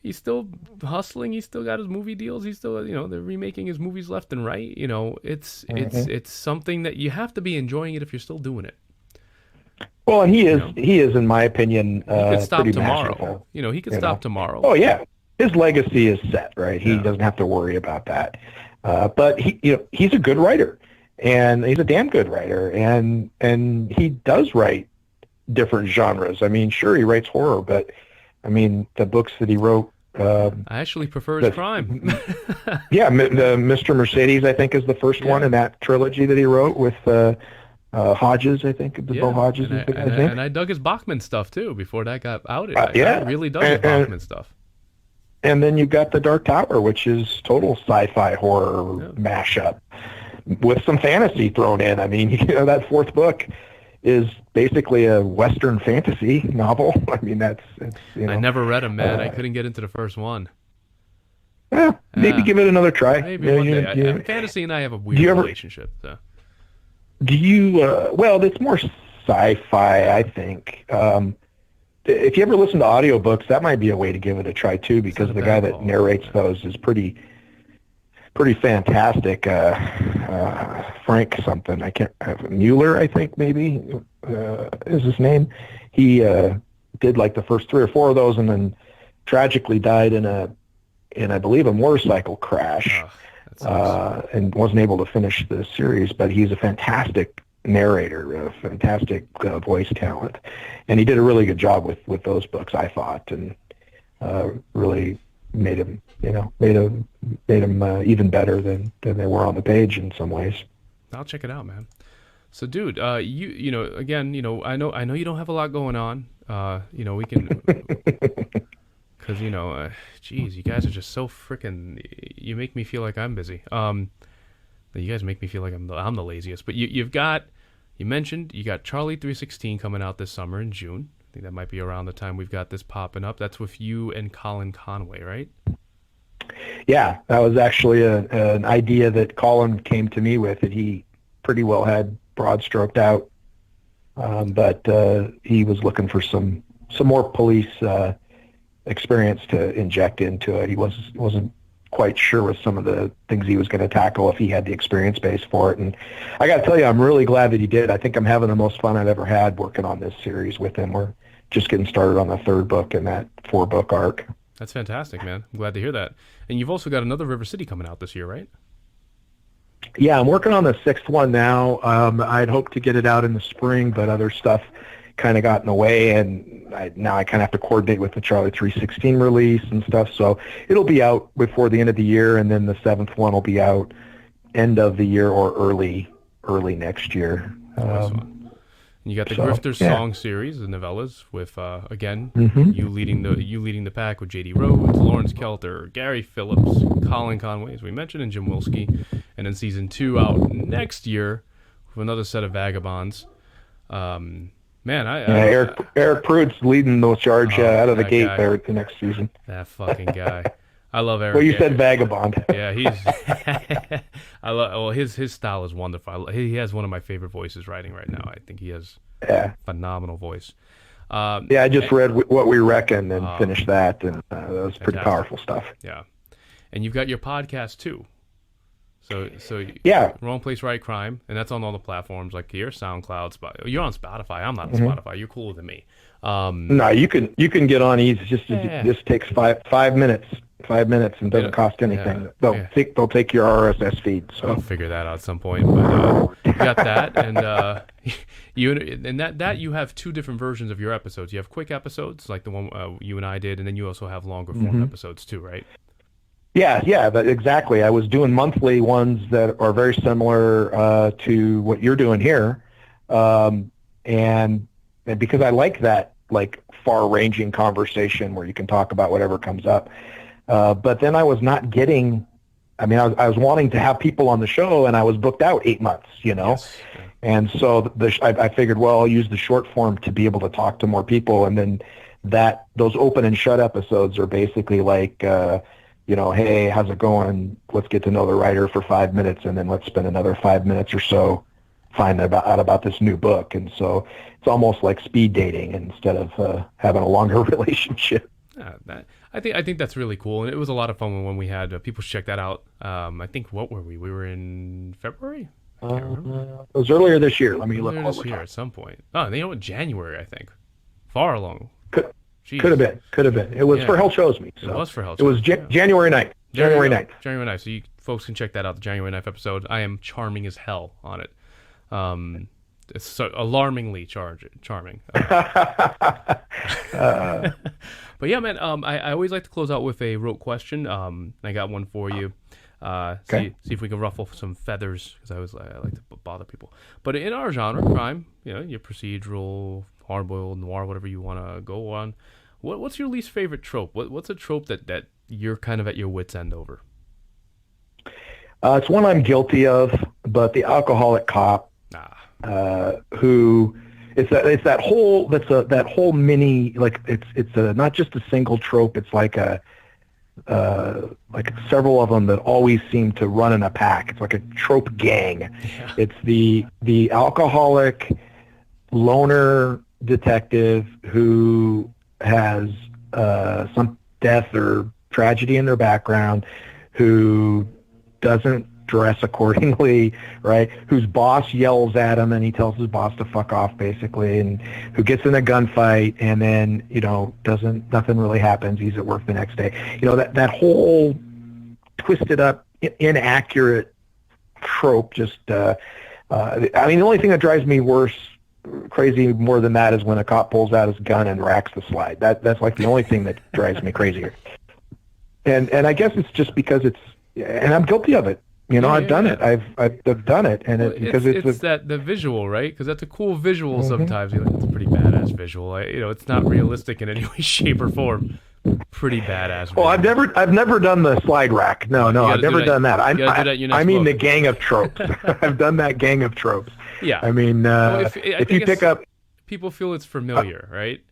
he's still hustling. He's still got his movie deals. He's still, they're remaking his movies left and right. It's something that you have to be enjoying it if you're still doing it. Well, and he is, in my opinion, he could stop pretty tomorrow. masterful. He could stop tomorrow. Oh yeah, his legacy is set, right? He doesn't have to worry about that. But he's a good writer, and he's a damn good writer, and he does write different genres. I mean, sure, he writes horror, but I mean, the books that he wrote. I actually prefer his crime. Yeah, the Mr. Mercedes, I think, is the first one in that trilogy that he wrote with Hodges, I think. Bill Hodges is the guy's name. And I dug his Bachman stuff, too, before that got outed. I really dug his Bachman stuff. And then you got The Dark Tower, which is total sci-fi horror mashup with some fantasy thrown in. I mean, that fourth book is basically a Western fantasy novel. I mean, I never read them, man. I couldn't get into the first one. Yeah, maybe give it another try. Maybe one day. Fantasy and I have a weird relationship. So. Do you? Well, it's more sci-fi, I think. If you ever listen to audiobooks, that might be a way to give it a try too, because the guy that narrates those is pretty fantastic. Frank something, I can't. Mueller, I think maybe is his name. He did like the first 3 or 4 of those, and then tragically died in I believe a motorcycle crash, and wasn't able to finish the series. But he's a fantastic narrator, a fantastic voice talent, and he did a really good job with those books, I thought, and really made him even better than they were on the page in some ways. I'll check it out, man. So, dude, again, I know you don't have a lot going on. We can, because geez, you guys are just so freaking. You make me feel like I'm busy. You guys make me feel like I'm the laziest. But you mentioned you got Charlie 316 coming out this summer in June. I think that might be around the time we've got this popping up. That's with you and Colin Conway, right? Yeah, that was actually an idea that Colin came to me with, that he pretty well had broad-stroked out. But he was looking for some more police experience to inject into it. He wasn't quite sure with some of the things he was going to tackle if he had the experience base for it. And I got to tell you, I'm really glad that he did. I think I'm having the most fun I've ever had working on this series with him. We're just getting started on the third book in that 4-book arc. That's fantastic, man. I'm glad to hear that. And you've also got another River City coming out this year, right? Yeah, I'm working on the 6th one now. I'd hoped to get it out in the spring, but other stuff kind of got in the way, and now I kind of have to coordinate with the Charlie 316 release and stuff. So it'll be out before the end of the year, and then the 7th one will be out end of the year or early next year. And you got the Grifter Song series, the novellas, with again you leading the pack with J.D. Rhodes, Lawrence Kelter, Gary Phillips, Colin Conway, as we mentioned, and Jim Wilski. And then season 2 out next year with another set of vagabonds. Man, Eric Prude's leading the charge out of the gate guy. there the next season. That fucking guy. I love Eric. Well, you said vagabond. Yeah, he's. I love. Well, his style is wonderful. He has one of my favorite voices writing right now. I think he has phenomenal voice. I just read What We Reckon and finished that, and that was pretty powerful stuff. Yeah, and you've got your podcast too. So Wrong Place, Right Crime, and that's on all the platforms like here, SoundCloud, Spotify. You're on Spotify. I'm not on Spotify. You're cooler than me. No, you can get on easy. Just takes five minutes. 5 minutes and doesn't cost anything. They'll take your RSS feed. So I'll figure that out at some point. But you got that, and you have 2 different versions of your episodes. You have quick episodes like the one you and I did, and then you also have longer form episodes too, right? Yeah, exactly. I was doing monthly ones that are very similar to what you're doing here, and because I like that far-ranging conversation where you can talk about whatever comes up. But then I was not getting. I mean, I was wanting to have people on the show, and I was booked out 8 months. Yes. And so I figured, well, I'll use the short form to be able to talk to more people, and then those open and shut episodes are basically like. Hey, how's it going? Let's get to know the writer for 5 minutes, and then let's spend another 5 minutes or so finding out about this new book. And so it's almost like speed dating instead of having a longer relationship. I think that's really cool, and it was a lot of fun when we had people check that out. I think what were we? We were in February. I can't remember. It was earlier this year. Let me look. Earlier this year at some point. Oh, you know what? January, I think. Far along. Could have been. It was for Hell Chose Me. So. It was for Hell Chose Me. It was January 9th. January 9th. January 9th. So you folks can check that out, the January 9th episode. I am charming as hell on it. It's so alarmingly charming. But yeah, man, I always like to close out with a rote question. I got one for you. See if we can ruffle some feathers, because I like to bother people. But in our genre, crime, your procedural, hard-boiled, noir, whatever you want to go on, what's your least favorite trope? What's a trope that you're kind of at your wit's end over? It's one I'm guilty of, but the alcoholic cop, who it's that whole mini, like it's not just a single trope. It's like several of them that always seem to run in a pack. It's like a trope gang. Yeah. It's the alcoholic loner detective who has some death or tragedy in their background, who doesn't dress accordingly, right? Whose boss yells at him and he tells his boss to fuck off, basically, and who gets in a gunfight and then, nothing really happens. He's at work the next day. That whole twisted up, inaccurate trope just, the only thing that drives me crazy more than that is when a cop pulls out his gun and racks the slide. That's like the only thing that drives me crazier. And I guess it's just because and I'm guilty of it. I've done it. I've done it, and it's the visual, right? Because that's a cool visual. Sometimes it's a pretty badass visual. It's not realistic in any way, shape, or form. Pretty badass. Visual. Well, I've never done the slide rack. No, I've never done that. I mean the gang of tropes. I've done that gang of tropes. Yeah. I mean, if you pick up, people feel it's familiar, right?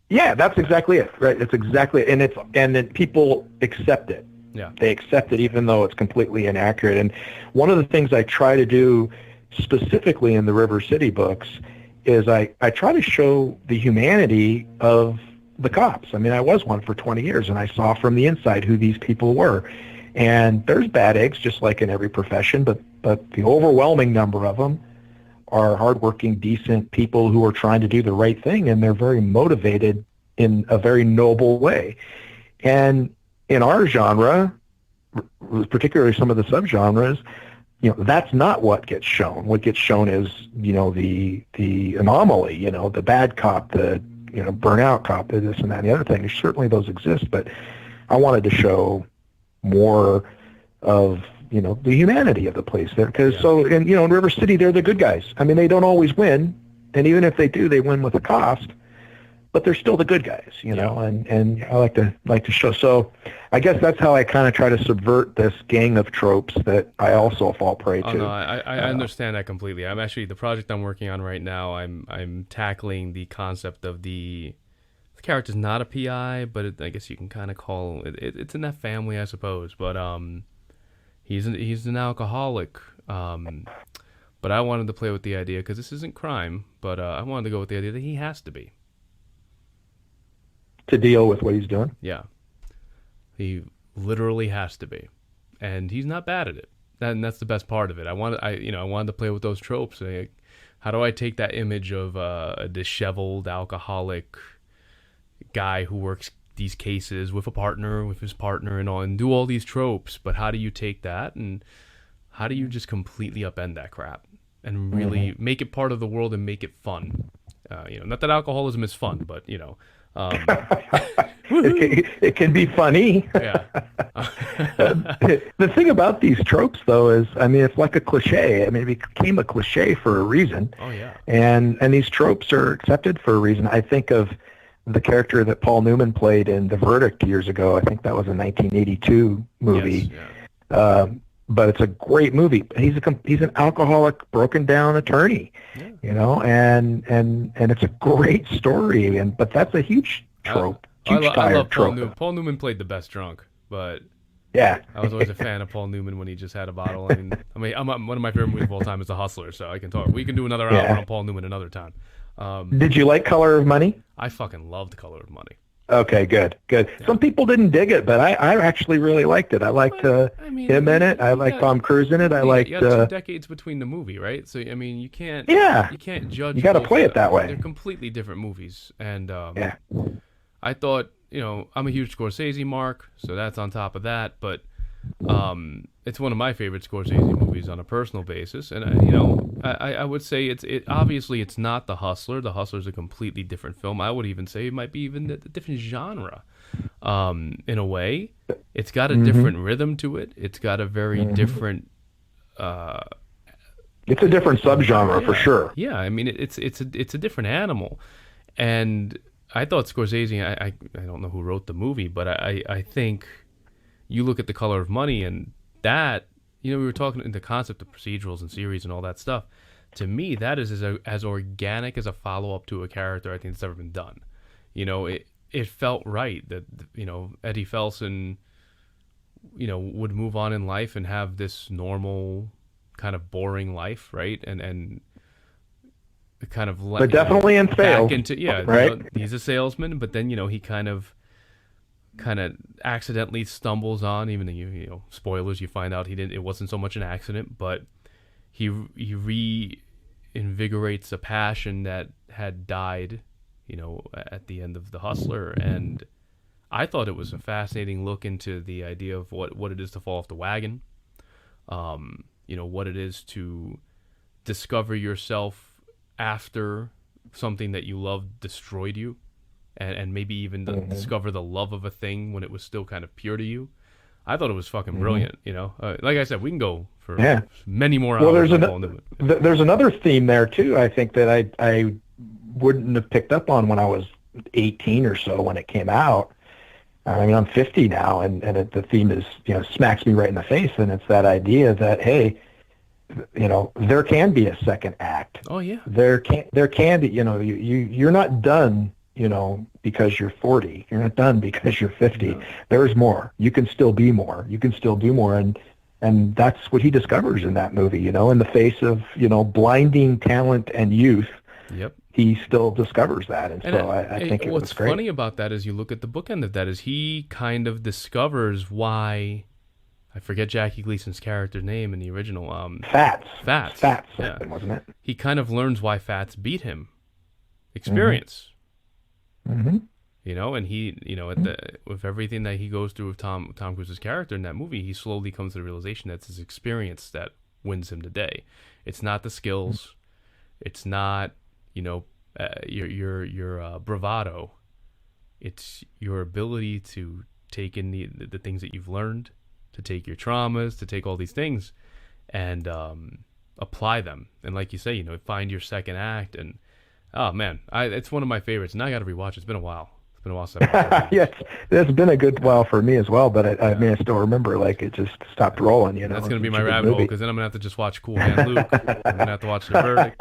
Yeah, that's exactly it. Right, it's exactly, and then people accept it. Yeah. They accept it even though it's completely inaccurate. And one of the things I try to do, specifically in the River City books is I try to show the humanity of the cops. I mean, I was one for 20 years, and I saw from the inside who these people were. And there's bad eggs, just like in every profession, but the overwhelming number of them are hardworking, decent people who are trying to do the right thing, and they're very motivated in a very noble way. And in our genre, particularly some of the subgenres, that's not what gets shown. What gets shown is, the anomaly, the bad cop, the burnout cop, this and that and the other thing. Certainly those exist, but I wanted to show more of the humanity of the place there, because in River City they're the good guys. I mean, they don't always win, and even if they do, they win with a cost, but they're still the good guys, and I like to show. So I guess that's how I kind of try to subvert this gang of tropes that I also fall prey to. No, I understand that completely. I'm actually, the project I'm working on right now, I'm tackling the concept of the character's not a PI, but I guess you can kind of call it's in that family, I suppose. But he's an alcoholic. But I wanted to play with the idea, because this isn't crime, but I wanted to go with the idea that he has to be. To deal with what he's doing? Yeah. He literally has to be. And he's not bad at it. And that's the best part of it. I wanted to play with those tropes. How do I take that image of a disheveled alcoholic guy who works these cases with his partner and all, and do all these tropes, but how do you take that and how do you just completely upend that crap and really make it part of the world and make it fun? Not that alcoholism is fun, but it can be funny. Yeah. The thing about these tropes, though, is, I mean, it's like a cliche. I mean, it became a cliche for a reason. Oh yeah. And these tropes are accepted for a reason. I think of the character that Paul Newman played in The Verdict years ago. I think that was a 1982 movie. Yes, yeah. But it's a great movie. He's an alcoholic, broken down attorney, and it's a great story. But that's a huge trope. I love Paul Newman. Paul Newman played the best drunk, but yeah, I was always a fan of Paul Newman when he just had a bottle. One of my favorite movies of all time is The Hustler, so I can talk. We can do another hour on Paul Newman another time. Did you like Color of Money? I fucking loved Color of Money. Okay, good. Yeah. Some people didn't dig it, but I actually really liked it. I liked him in it. I liked Tom Cruise in it. I liked. You got 2 decades between the movie, right? So I mean, you can't. Yeah. You can't judge. You got to play it that way. They're completely different movies, and I thought, I'm a huge Scorsese mark, so that's on top of that. But it's one of my favorite Scorsese movies on a personal basis, and I would say obviously it's not The Hustler. The Hustler's a completely different film. I would even say it might be even a different genre, in a way. It's got a different rhythm to it. It's got a very different. It's a different subgenre for sure. Yeah, I mean it's a different animal, and I thought Scorsese. I don't know who wrote the movie, but I think you look at The Color of Money, and that, we were talking in the concept of procedurals and series and all that stuff. To me, that is as organic as a follow-up to a character I think that's ever been done. It felt right that, Eddie Felson, would move on in life and have this normal kind of boring life, right? And kind of but definitely in sales. Right? He's a salesman, but then, he kind of accidentally stumbles on, even though spoilers, you find out it wasn't so much an accident, but he reinvigorates a passion that had died at the end of The Hustler. And I thought it was a fascinating look into the idea of what it is to fall off the wagon, what it is to discover yourself after something that you loved destroyed you. And maybe even discover the love of a thing when it was still kind of pure to you. I thought it was fucking brilliant, Like I said, we can go for many more hours. Well, there's another theme there, too, I think, that I wouldn't have picked up on when I was 18 or so when it came out. I mean, I'm 50 now, and the theme is, smacks me right in the face, and it's that idea that, hey, there can be a second act. Oh, yeah. There can be, you're not done, because you're 40. You're not done because you're 50. No. There's more. You can still be more. You can still do more. And And that's what he discovers in that movie, you know, in the face of, you know, blinding talent and youth. Yep. He still discovers that. And so I think it what's was great. funny about that is you look at the bookend of that is he kind of discovers why, I forget Jackie Gleason's character's name in the original. Fats. Fats. Fats, Yeah. wasn't it? He kind of learns why Fats beat him. Experience. Mm-hmm. You know, and he, you know, with everything that he goes through with Tom Cruise's character in that movie, he slowly comes to the realization that it's his experience that wins him the day. It's not the skills. It's not, you know, your bravado. It's your ability to take in the things that you've learned, to take your traumas, to take all these things, and apply them. And like you say, you know, find your second act. And oh man, it's one of my favorites. And I got to rewatch it. It's been a while. Been a while since yes, it's been a good while for me as well, but I mean, I still remember, like, it just stopped rolling, you know. That's going to be my rabbit hole, because then I'm going to have to just watch Cool Hand Luke. I'm going to have to watch The Verdict.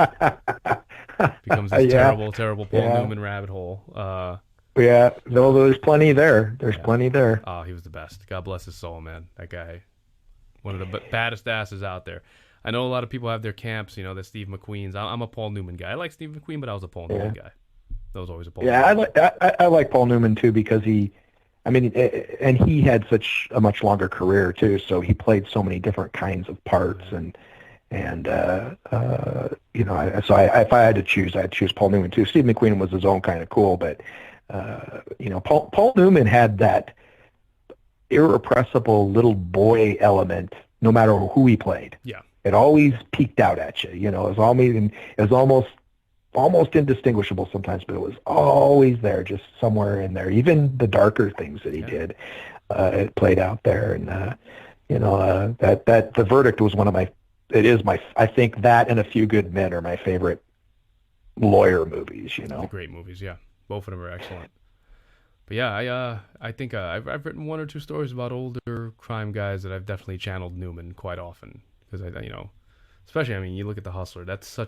Becomes this terrible Paul Newman rabbit hole. Yeah, there's plenty there. There's plenty there. Oh, he was the best. God bless his soul, man. That guy, one of the baddest asses out there. I know a lot of people have their camps, you know, the Steve McQueen's. I'm a Paul Newman guy. I like Steve McQueen, but I was a Paul Newman guy. That was always a Paul. Yeah, I like Paul Newman too, because he had such a much longer career too. So he played so many different kinds of parts, and you know, if I had to choose, I'd choose Paul Newman too. Steve McQueen was his own kind of cool, but you know, Paul Newman had that irrepressible little boy element, no matter who he played. Yeah, it always peeked out at you. You know, it was almost indistinguishable sometimes, but it was always there, just somewhere in there. Even the darker things that he did, it played out there. And you know, that The Verdict was I think that and A Few Good Men are my favorite lawyer movies. You know, they're great movies. Yeah, both of them are excellent. But yeah, I think I've written one or two stories about older crime guys that I've definitely channeled Newman quite often, because you know, especially, I mean, you look at The Hustler. That's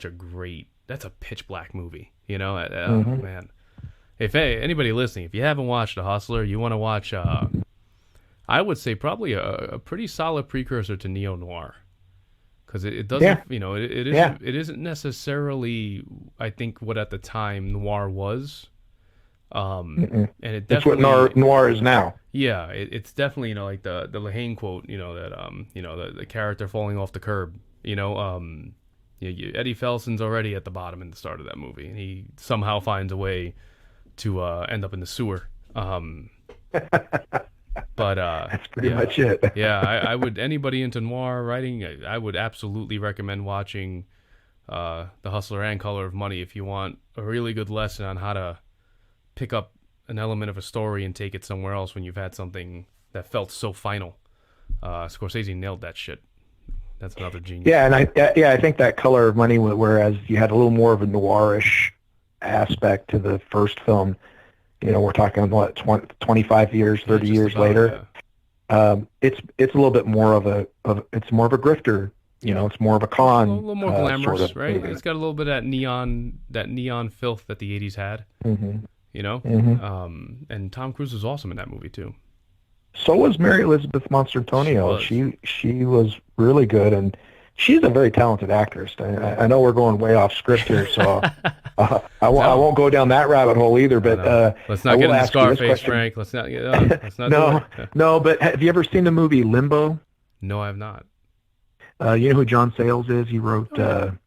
a pitch black movie, you know. Oh man, if anybody listening, if you haven't watched The Hustler, you want to watch. I would say probably a pretty solid precursor to neo noir, because it doesn't, you know, it isn't necessarily, I think, what at the time noir was. And it definitely, it's what noir is now. Yeah, it's definitely, you know, like the Lahane quote, you know, that you know, the character falling off the curb, you know, Eddie Felson's already at the bottom in the start of that movie, and he somehow finds a way to end up in the sewer. But that's pretty much it. Yeah, I would, anybody into noir writing, I would absolutely recommend watching The Hustler and Color of Money if you want a really good lesson on how to pick up an element of a story and take it somewhere else when you've had something that felt so final. Scorsese nailed that shit. That's another genius. Yeah, and I think that Color of Money, whereas you had a little more of a noirish aspect to the first film, you know, we're talking what 25 years, 30 years later. Yeah. It's a little bit more of a grifter. You know, it's more of a con. A little more glamorous, sort of right? movie. It's got a little bit of that neon filth that the 80s had. Mm-hmm. You know, and Tom Cruise was awesome in that movie too. So was Mary Elizabeth Monsantonio. She was really good, and she's a very talented actress. I know we're going way off script here, so I won't go down that rabbit hole either. But let's not get into Scarface, Frank. Let's not. Let's not. No. But have you ever seen the movie Limbo? No, I have not. You know who John Sayles is? He wrote the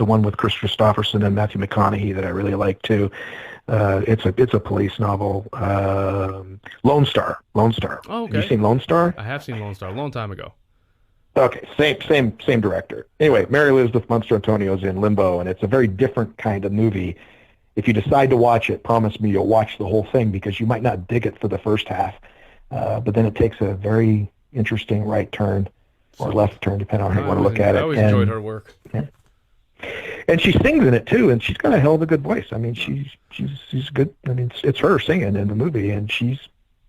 one with Chris Christopherson and Matthew McConaughey that I really like too. It's a police novel. Lone Star. Oh, okay. Have you seen Lone Star? I have seen Lone Star a long time ago. Okay, same director. Anyway, Mary Elizabeth Monsantonio is in Limbo, and it's a very different kind of movie. If you decide to watch it, promise me you'll watch the whole thing, because you might not dig it for the first half, but then it takes a very interesting right turn or left turn, depending on how you want to look at it. I always enjoyed her work. Yeah. And she sings in it too, and she's got a hell of a good voice. I mean, she's good. I mean, it's her singing in the movie, and she's,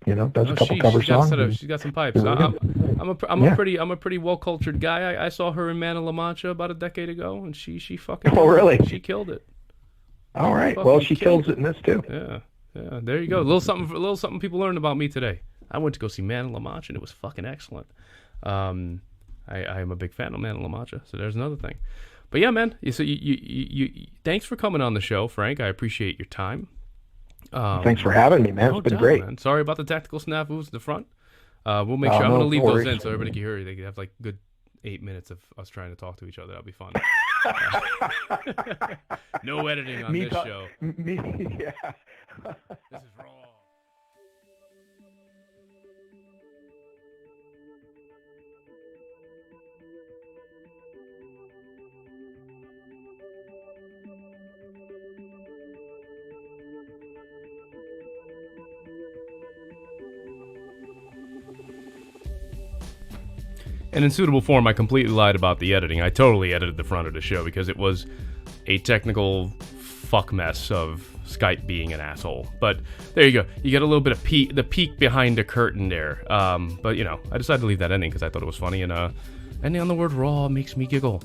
you know, does a couple cover songs. She's got some pipes. I'm a pretty well cultured guy. I saw her in Man of La Mancha about a decade ago, and she fucking. Oh, really? She killed it. All right. Well, she kills it in this too. Yeah. There you go. A little something people learned about me today. I went to go see Man of La Mancha, and it was fucking excellent. I am a big fan of Man La Mancha, so there's another thing. But yeah, man. So you thanks for coming on the show, Frank. I appreciate your time. Thanks for having me, man. No It's been doubt, great. man. Sorry about the technical snafus at the front. We'll make sure. I'm going to leave those in so everybody can hear you. They can have like good 8 minutes of us trying to talk to each other. That'll be fun. No editing on this show. Yeah. This is raw. And in suitable form, I completely lied about the editing. I totally edited the front of the show because it was a technical fuck mess of Skype being an asshole. But there you go. You get a little bit of the peek behind the curtain there. But, you know, I decided to leave that ending because I thought it was funny. And ending on the word raw makes me giggle.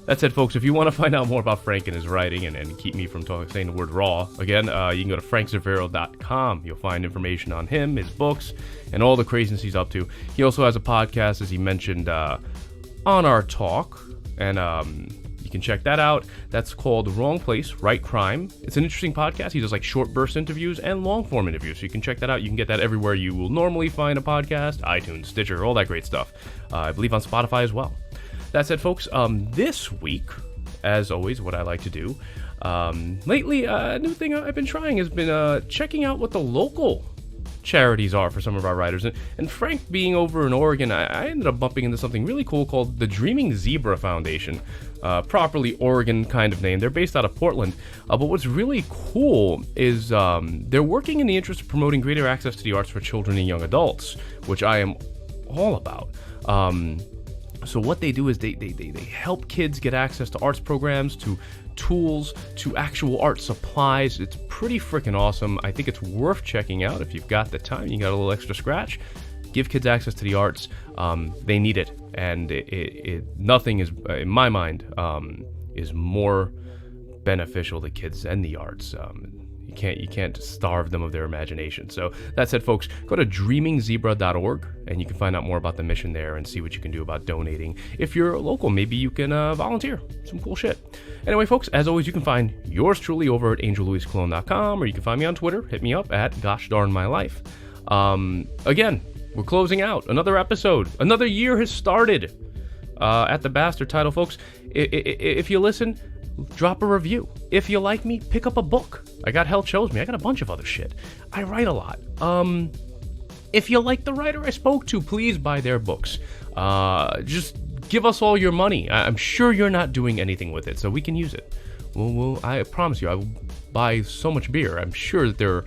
That said, folks, if you want to find out more about Frank and his writing and keep me from saying the word raw, again, you can go to frankzafiro.com. You'll find information on him, his books, and all the craziness he's up to. He also has a podcast, as he mentioned, on our talk, and you can check that out. That's called Wrong Place, Right Crime. It's an interesting podcast. He does like short burst interviews and long form interviews, so you can check that out. You can get that everywhere you will normally find a podcast, iTunes, Stitcher, all that great stuff. I believe on Spotify as well. That said, folks, this week, as always, what I like to do, lately, a new thing I've been trying has been checking out what the local charities are for some of our writers. And Frank being over in Oregon, I ended up bumping into something really cool called the Dreaming Zebra Foundation, properly Oregon kind of name. They're based out of Portland. But what's really cool is they're working in the interest of promoting greater access to the arts for children and young adults, which I am all about. So what they do is they help kids get access to arts programs, to tools, to actual art supplies. It's pretty freaking awesome. I think it's worth checking out if you've got the time. You got a little extra scratch. Give kids access to the arts. They need it, and nothing is, in my mind, is more beneficial to kids than the arts. You can't starve them of their imagination. So that said, folks, go to dreamingzebra.org and you can find out more about the mission there and see what you can do about donating. If you're local, maybe you can volunteer. Some cool shit. Anyway, folks, as always, you can find yours truly over at angellouiscologne.com, or you can find me on Twitter. Hit me up at goshdarnmylife. Again, we're closing out another episode. Another year has started at the Bastard title, folks. If you listen, drop a review. If you like me, pick up a book. I got Hell Chose Me. I got a bunch of other shit. I write a lot. If you like the writer I spoke to, please buy their books. Just give us all your money. I'm sure you're not doing anything with it, so we can use it. I promise you, I will buy so much beer. I'm sure that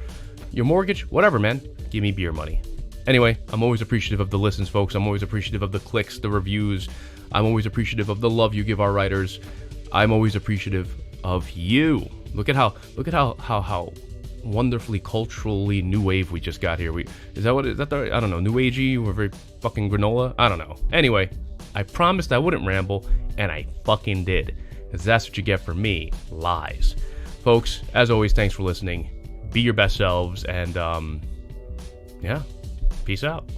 your mortgage, whatever, man. Give me beer money. Anyway, I'm always appreciative of the listens, folks. I'm always appreciative of the clicks, the reviews. I'm always appreciative of the love you give our writers. I'm always appreciative of you. Look at how wonderfully culturally new wave we just got here. I don't know, new agey? We're very fucking granola? I don't know. Anyway, I promised I wouldn't ramble, and I fucking did. Because that's what you get from me, lies. Folks, as always, thanks for listening. Be your best selves, and yeah, peace out.